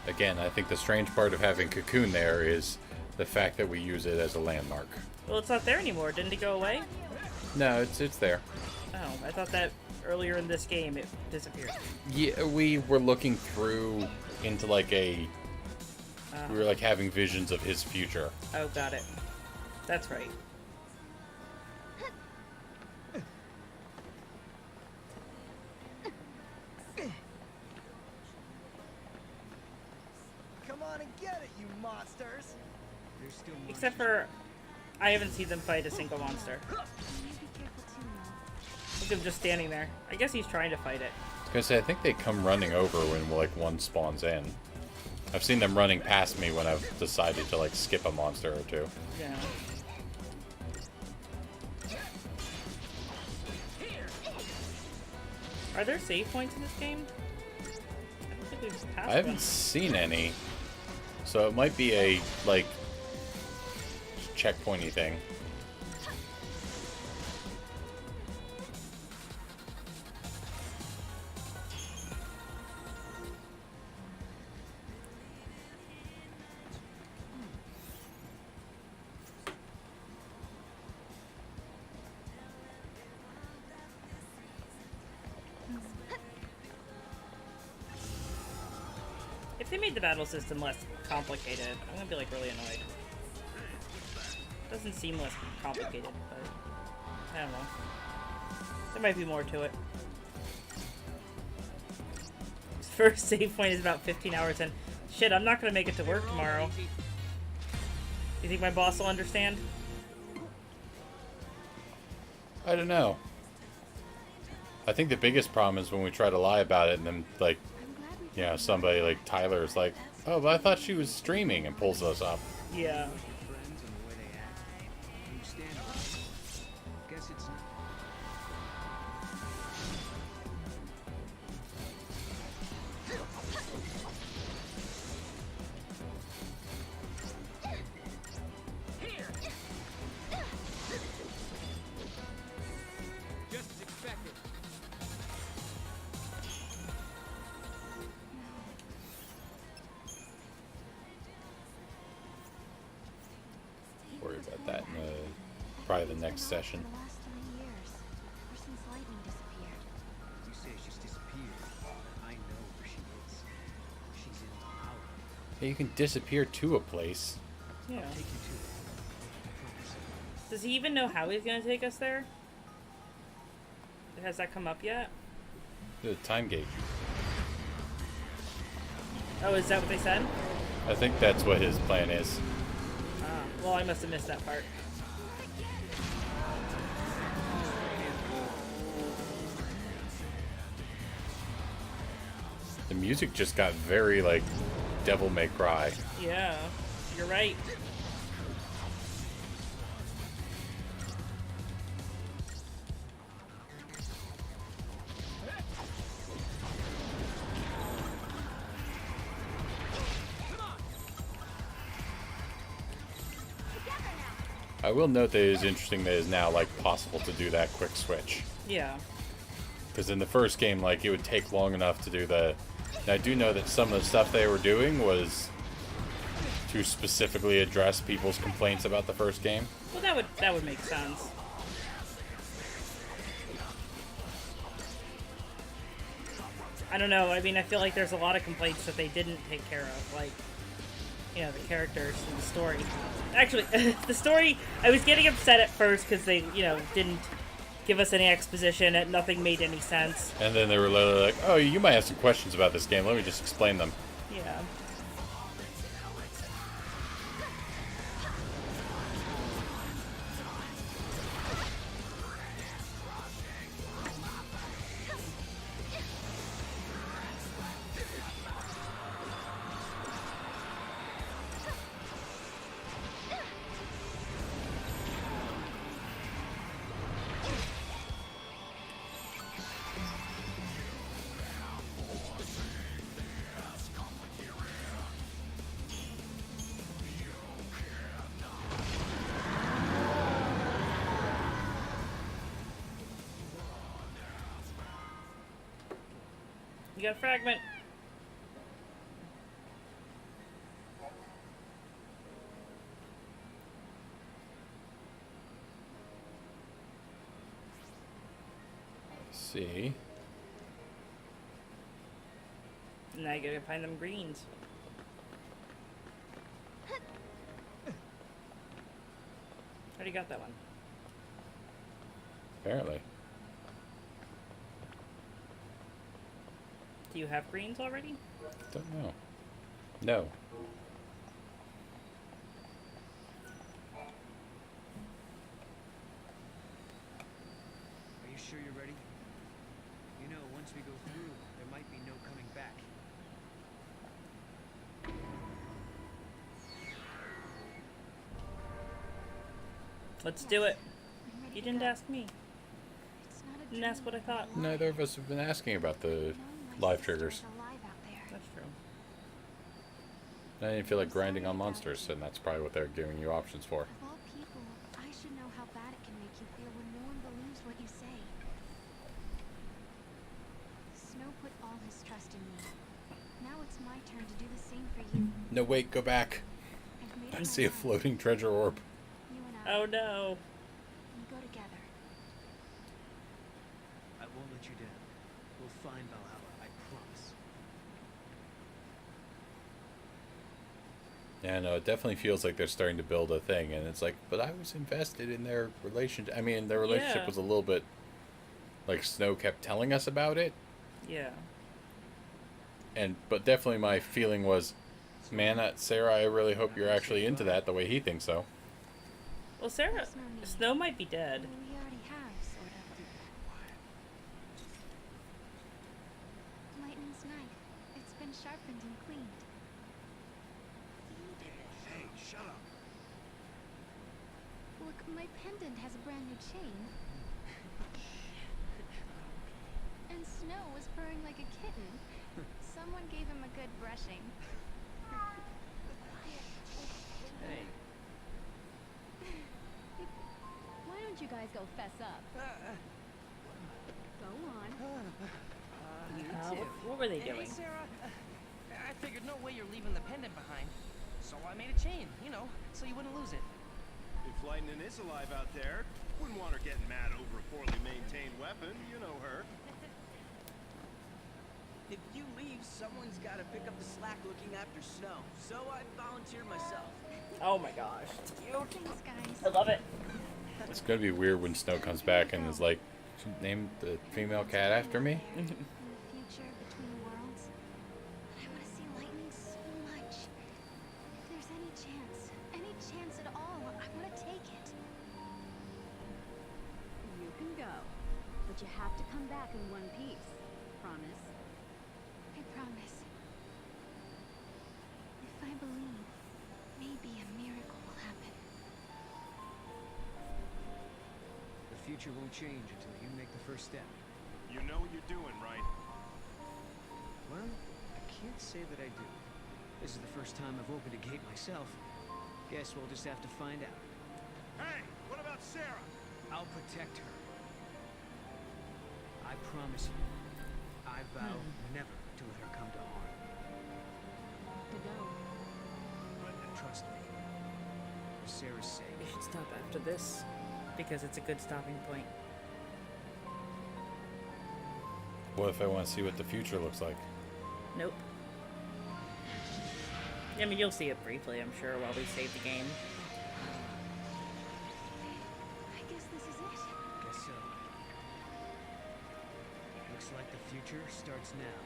you. Again, I think the strange part of having Cocoon there is the fact that we use it as a landmark. Well, it's not there anymore. Didn't it go away? No, it's there. Oh, I thought that earlier in this game it disappeared. Yeah, we were looking through into like a... we were like having visions of his future. Oh, got it. That's right. Come on and get it, you monsters! There's still Except for, I haven't seen them fight a single monster. Look at him just standing there. I guess he's trying to fight it. I was gonna say, I think they come running over when like one spawns in. I've seen them running past me when I've decided to like skip a monster or two. Yeah. Are there save points in this game? I don't think we've passed I haven't one. seen any, so it might be a like checkpointy thing. If they made the battle system less complicated, I'm gonna be like really annoyed. Doesn't seem less complicated, but I don't know. There might be more to it. His first save point is about 15 hours in. Shit, I'm not gonna make it to work tomorrow. You think my boss will understand? I don't know. I think the biggest problem is when we try to lie about it and then, like, you know, somebody like Tyler is like, oh, but I thought she was streaming, and pulls us up. Yeah. Guess it's Just as expected. Worry about that in probably the next session. The last 3 years, ever since lightning disappeared. You say she's disappeared. I know where she is. She's in Valhalla. Yeah, you can disappear to a place. Yeah. I'll take you to it. Does he even know how he's gonna take us there? Has that come up yet? The time gate. Oh, is that what they said? I think that's what his plan is. Ah, well, I must have missed that part. The music just got very, like, Devil May Cry. Yeah, you're right. I will note that it is interesting that it is now, like, possible to do that quick switch. Yeah. Because in the first game, like, it would take long enough to do the... And I do know that some of the stuff they were doing was to specifically address people's complaints about the first game. Well, that would make sense. I don't know. I mean, I feel like there's a lot of complaints that they didn't take care of, like, you know, the characters and the story. Actually, the story, I was getting upset at first because they, you know, didn't give us any exposition and nothing made any sense. And then they were literally like, oh, you might have some questions about this game. Let me just explain them. Yeah. You got a fragment. Let's see. Now you gotta find them greens. Already got that one. Apparently. Do you have greens already? Don't know. No. Are you sure you're ready? You know, once we go through, there might be no coming back. Let's do it. You didn't ask me. Didn't ask what I thought. Neither of us have been asking about the live triggers. That's true. I didn't feel like grinding on monsters, and that's probably what they're giving you options for. Of all people, I should know how bad it can make you feel when no one believes what you say. Snow put all his trust in me. Now it's my turn to do the same for you. No, wait, go back. I see a floating treasure orb. Oh no. We go together. I won't let you down. We'll find Valhalla, I promise. And it definitely feels like they're starting to build a thing, and it's like, but I was invested in their relationship. I mean, their relationship Yeah. was a little bit like Snow kept telling us about it, Yeah. but definitely my feeling was, man, Sarah, I really hope you're actually into that the way he thinks so. Well, Sarah, Snow might be dead. We already have, sort of. Lightning's knife. It's been sharpened and cleaned. Hey, shut up. Look, my pendant has a brand new chain. And Snow was purring like a kitten. Someone gave him a good brushing. Hey. Why don't you guys go fess up? Go on. What were they Hey, doing? Sarah. I figured no way you're leaving the pendant behind. So I made a chain, so you wouldn't lose it. If Lightning is alive out there, wouldn't want her getting mad over a poorly maintained weapon. You know her. If you leave, someone's got to pick up the slack looking after Snow. So I volunteered myself. Oh my gosh. It's cute. Thanks, guys. I love it. It's gonna be weird when Snow comes back and is like, name the female cat after me. In the future, between worlds, I want to see Lightning so much. If there's any chance at all, I want to take it. You can go, but you have to come back in one piece. Promise? I promise. If I believe, maybe a miracle will happen. The future won't change until you make the first step. You know what you're doing, right? Well, I can't say that I do. This is the first time I've opened a gate myself. Guess we'll just have to find out. Hey, what about Sarah? I'll protect her. I promise you. I vow never to let her come to harm. To go. But trust me. For Sarah's sake. We should stop after this because it's a good stopping point. What if I want to see what the future looks like? Nope. I mean, you'll see it briefly, I'm sure, while we save the game. I guess this is it. Guess so. Looks like the future starts now.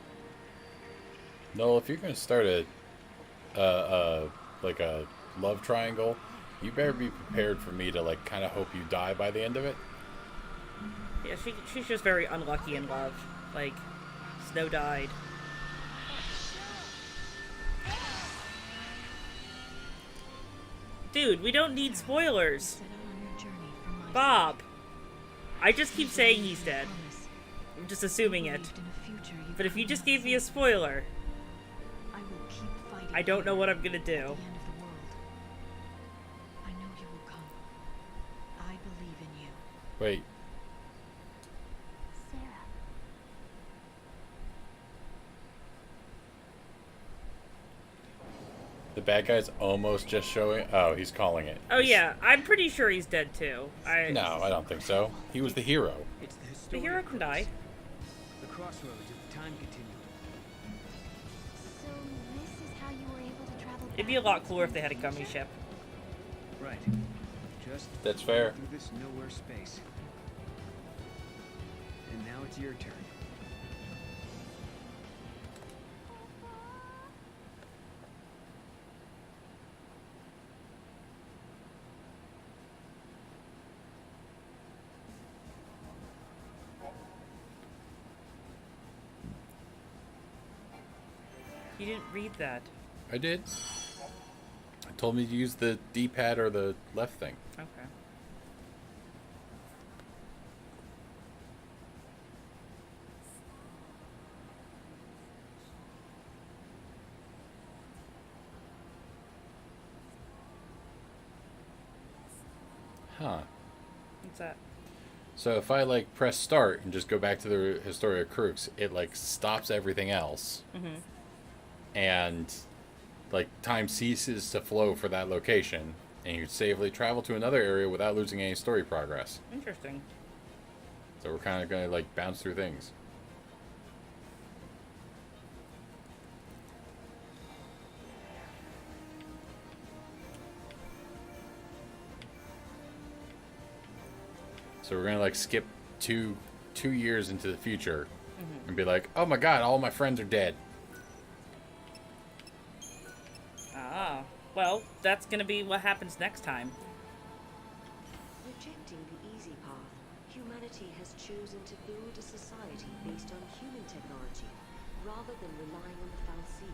No, if you're gonna start like a love triangle, you better be prepared for me to like kind of hope you die by the end of it. Yeah, she's just very unlucky in love. Like, Snow died. Dude, we don't need spoilers. Set out on your journey from my Bob. I just keep saying he's dead. promise. I'm just assuming it. Believed in a future you But if you could just not gave me a see. spoiler, I will keep fighting. I don't know here what I'm gonna at do. the end of the world. I know you will come. I believe in you. Wait, Sarah. the bad guy's almost just showing. Oh, he's calling it. Oh yeah, I'm pretty sure he's dead too. No, I don't think so. He was the hero. It's the The historic hero can die. The crossroads of the time continuum. So this is how you were able to travel It'd be a lot backwards cooler if from they had a the gummy future? ship. Right. Just That's fair. through this nowhere space. And now it's your turn. You didn't read that. I did. It told me to use the D-pad or the left thing. Okay. Huh. What's that? So if I like press start and just go back to the Historia Crux, it like stops everything else. Mhm. And like time ceases to flow for that location, and you safely travel to another area without losing any story progress. Interesting. So we're kind of going to like bounce through things. So we're gonna like skip two years into the future and be like, oh my god, all my friends are dead. Ah, well, that's gonna be what happens next time. Rejecting the easy path, humanity has chosen to build a society based on human technology rather than relying on the Fal'Cie.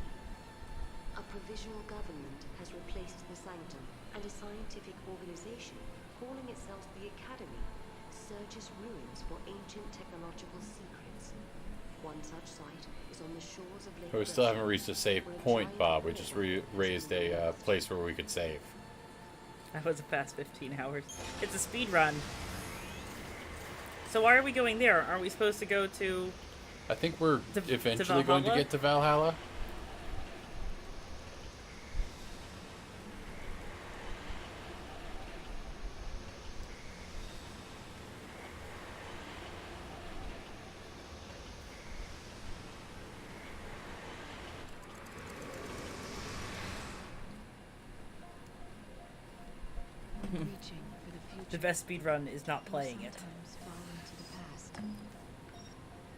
A provisional government has replaced the Sanctum, and a scientific organization, calling itself the Academy, searches ruins for ancient technological secrets. One such site is on the shores of Lake But we still haven't Russia, reached a save where a point, giant Bob. We planet just lies raised a place where we could save. That was a fast 15 hours. It's a speed run. So why are we going there? Aren't we supposed to go to... I think we're eventually going to Valhalla? get to Valhalla. Reaching for the future. The best speed run is not playing it. Sometimes fall into the past.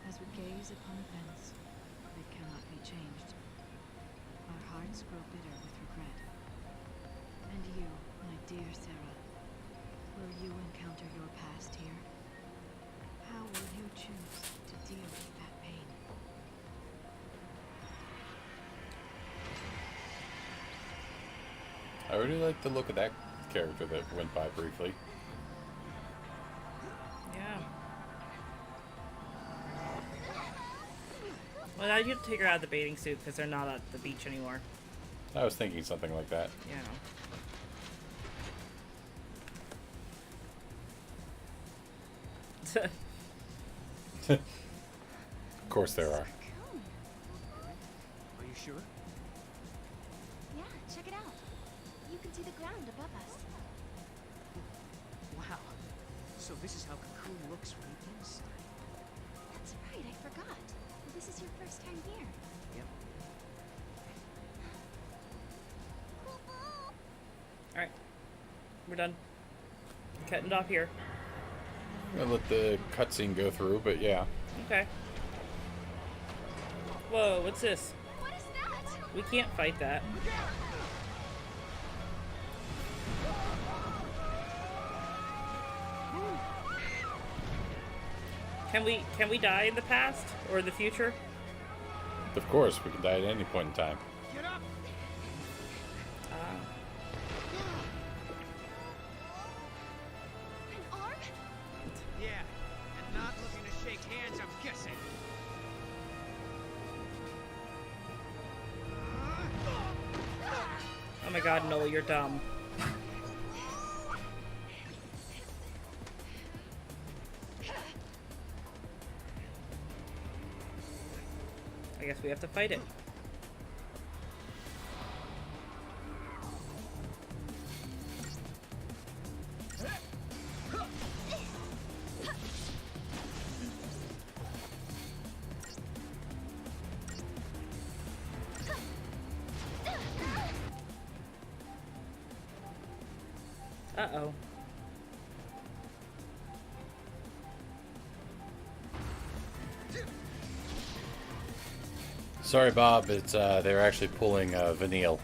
As we gaze upon events that cannot be changed, our hearts grow bitter with regret. And you, my dear Sarah, will you encounter your past here? How will you choose to deal with that pain? I really like the look of that character that went by briefly. Yeah. Well, now you have to take her out of the bathing suit because they're not at the beach anymore. I was thinking something like that. Yeah. Of course there are. Are you sure? Yeah, check it out. You can see the ground above us. Wow. So this is how Cocoon looks from the inside. That's right, I forgot. This is your first time here. Yep. Alright. We're done. Cutting it off here. I'm gonna let the cutscene go through, but yeah. Okay. Whoa, what's this? What is that? We can't fight that. Can we die in the past or the future? Of course, we can die at any point in time. Get up! An arm? Yeah, and not looking to shake hands, I'm guessing. Oh my god, Noel, you're dumb. I guess we have to fight it. Uh-oh. Sorry, Bob. It's they're actually pulling Vanille.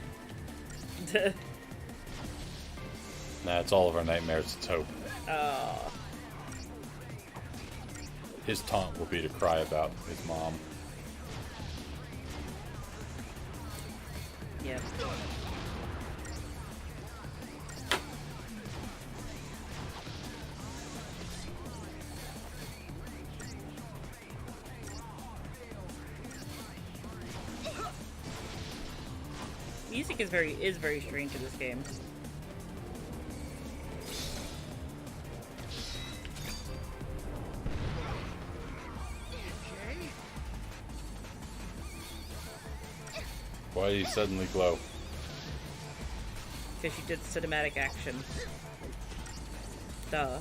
Nah, it's all of our nightmares. It's hope. His taunt will be to cry about his mom. Yep. Music is very strange in this game. Why did he suddenly glow? Because you did cinematic action. Duh.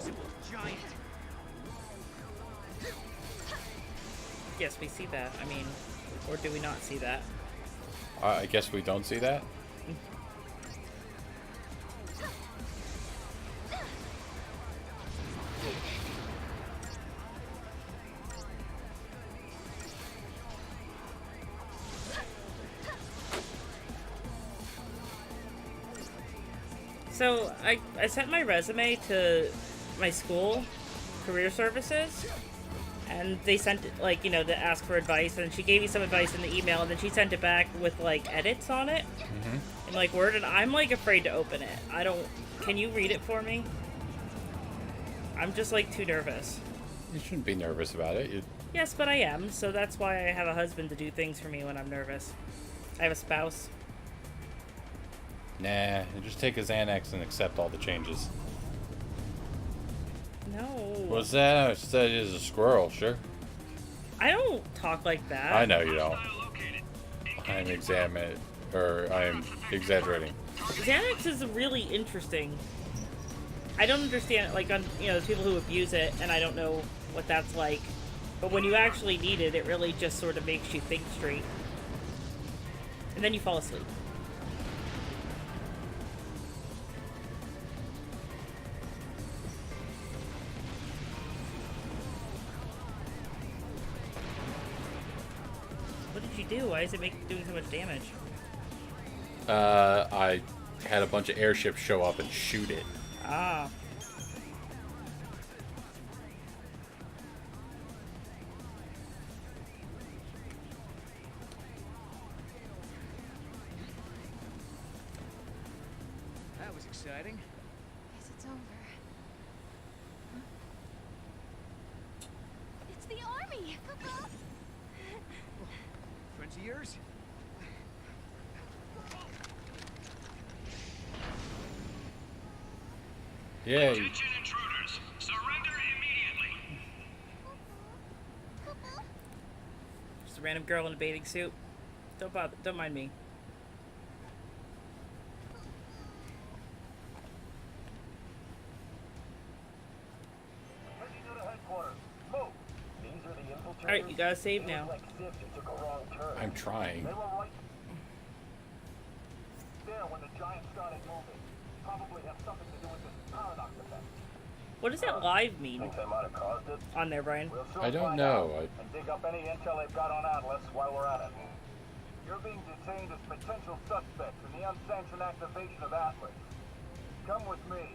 invisible giant. Yes, we see that. I mean, or do we not see that? I guess we don't see that. So I sent my resume to my school, career services, and they sent it, like, you know, to ask for advice, and she gave me some advice in the email, and then she sent it back with like edits on it, in like Word, and I'm like afraid to open it. I don't. Can you read it for me? I'm just like too nervous. You shouldn't be nervous about it. Yes, but I am, so that's why I have a husband to do things for me when I'm nervous. I have a spouse. Nah, you just take a Xanax and accept all the changes. No. What's that? I said it is a squirrel, sure. I don't talk like that. I know you don't. I'm exaggerating. Xanax is really interesting. I don't understand, like, on, you know, the people who abuse it, and I don't know what that's like. But when you actually need it, it really just sort of makes you think straight. And then you fall asleep. What did you do? Why is it doing so much damage? I had a bunch of airships show up and shoot it. Ah. That was exciting. Guess it's over. Huh? It's the army! Friends of yours? Yay. Attention intruders, surrender immediately. Just a random girl in a bathing suit. Don't bother. Don't mind me. Alright, you gotta save now. I'm trying. What does that live mean on there, Brian? I don't know. And dig up any intel they've got on Atlas while we're at it. You're being detained as potential suspects in the unsanctioned activation of Atlas. Come with me,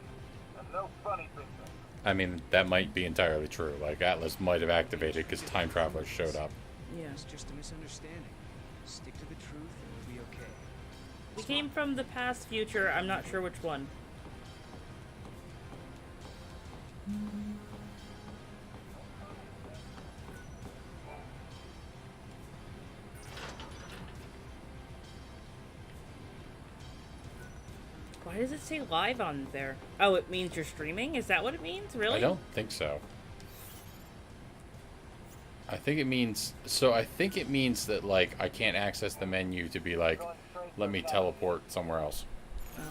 and no funny business. I mean, that might be entirely true. Like, Atlas might have activated because time travelers showed up. Yeah. It's just a misunderstanding. Stick to the truth and we'll be okay. We came from the past, future. I'm not sure which one. Why does it say live on there? Oh, it means you're streaming? Is that what it means? Really? I don't think so. I think it means... So I think it means that, like, I can't access the menu to be like, let me teleport somewhere else. Oh.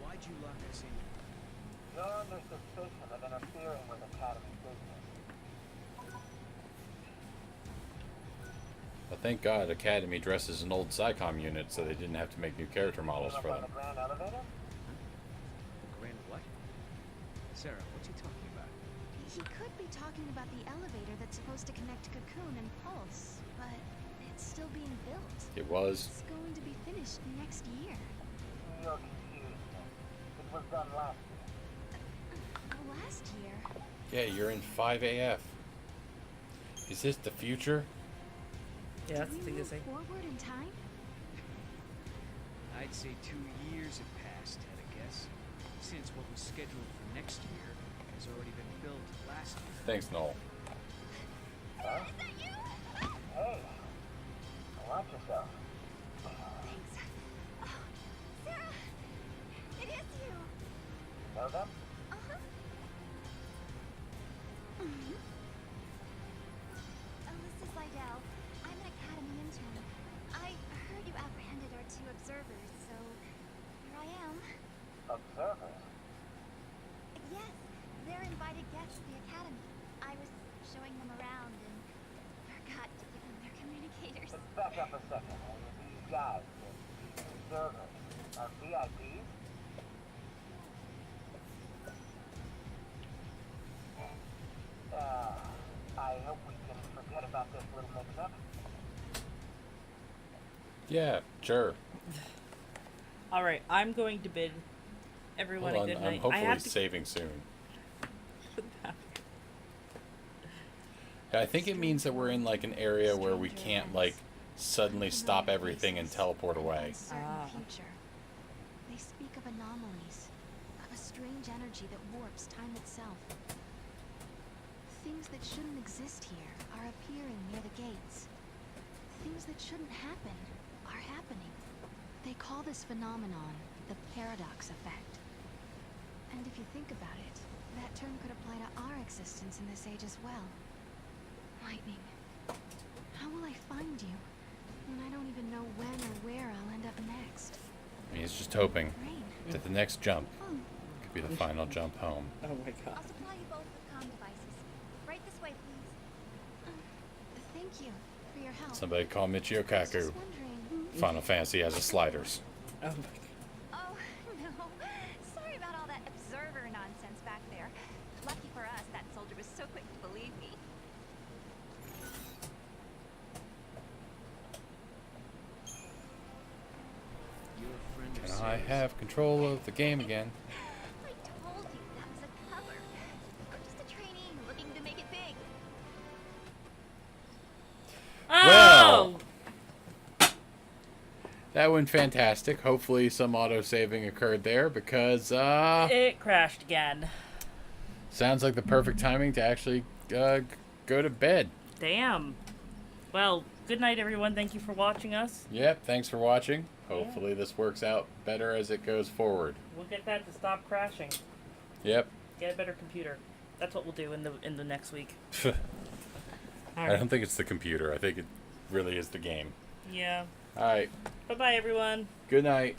Why'd you lock us in? You're under suspicion of interfering with Academy business. But thank God Academy dresses an old SciComm unit so they didn't have to make new character models for them. The Grand Elevator? Grand what? Sarah, what's he talking about? He could be talking about the elevator that's supposed to connect Cocoon and Pulse, but it's still being built. It was. It's going to be finished next year. You're confused. It was done last year. Last year? Yeah, you're in 5AF. Is this the future? Yeah, that's the thing to say. Forward in time? I'd say 2 years have passed, at a guess, since what was scheduled for next year has already been built last year. Thanks, Noel. Huh? Hey, watch yourself. Thanks. Oh, Sarah! It is you! Know them? Uh-huh. Alyssa Seidel. I'm an Academy intern. a second. These guys, the observers, are VIPs? I hope we can forget about this little mix-up. Yeah, sure. All right, I'm going to bid everyone Hold a good on, night. I'm hopefully I have to... saving soon. I think it means that we're in like an area where we can't like suddenly stop everything and teleport away. Future. They speak of anomalies, of a strange energy that warps time itself. Things that shouldn't exist here are appearing near the gates. Things that shouldn't happen are happening. They call this phenomenon the paradox effect. And if you think about it, that term could apply to our existence in this age as well. Lightning, how will I find you when I don't even know when or where I'll end up next? I mean, he's just hoping that the next jump could be the final jump home. Oh my god. I'll supply you both with comm devices. Right this way, please. Thank you for your help. Somebody call Michio Kaku. Final Fantasy has a sliders. Oh my god. Oh, no. Sorry about all that observer nonsense back there. Lucky for us, that soldier was so quick to believe me. Can I have control of the game again? I told you that was a cover. I'm just a trainee looking to make it big. Well, that went fantastic. Hopefully some auto-saving occurred there because, it crashed again. sounds like the perfect timing to actually go to bed. Damn. Well, good night, everyone. Thank you for watching us. Yep, thanks for watching. Hopefully this works out better as it goes forward. We'll get that to stop crashing. Yep. Get a better computer. That's what we'll do in the next week. I don't think it's the computer. I think it really is the game. Yeah. All right. Bye-bye, everyone. Good night.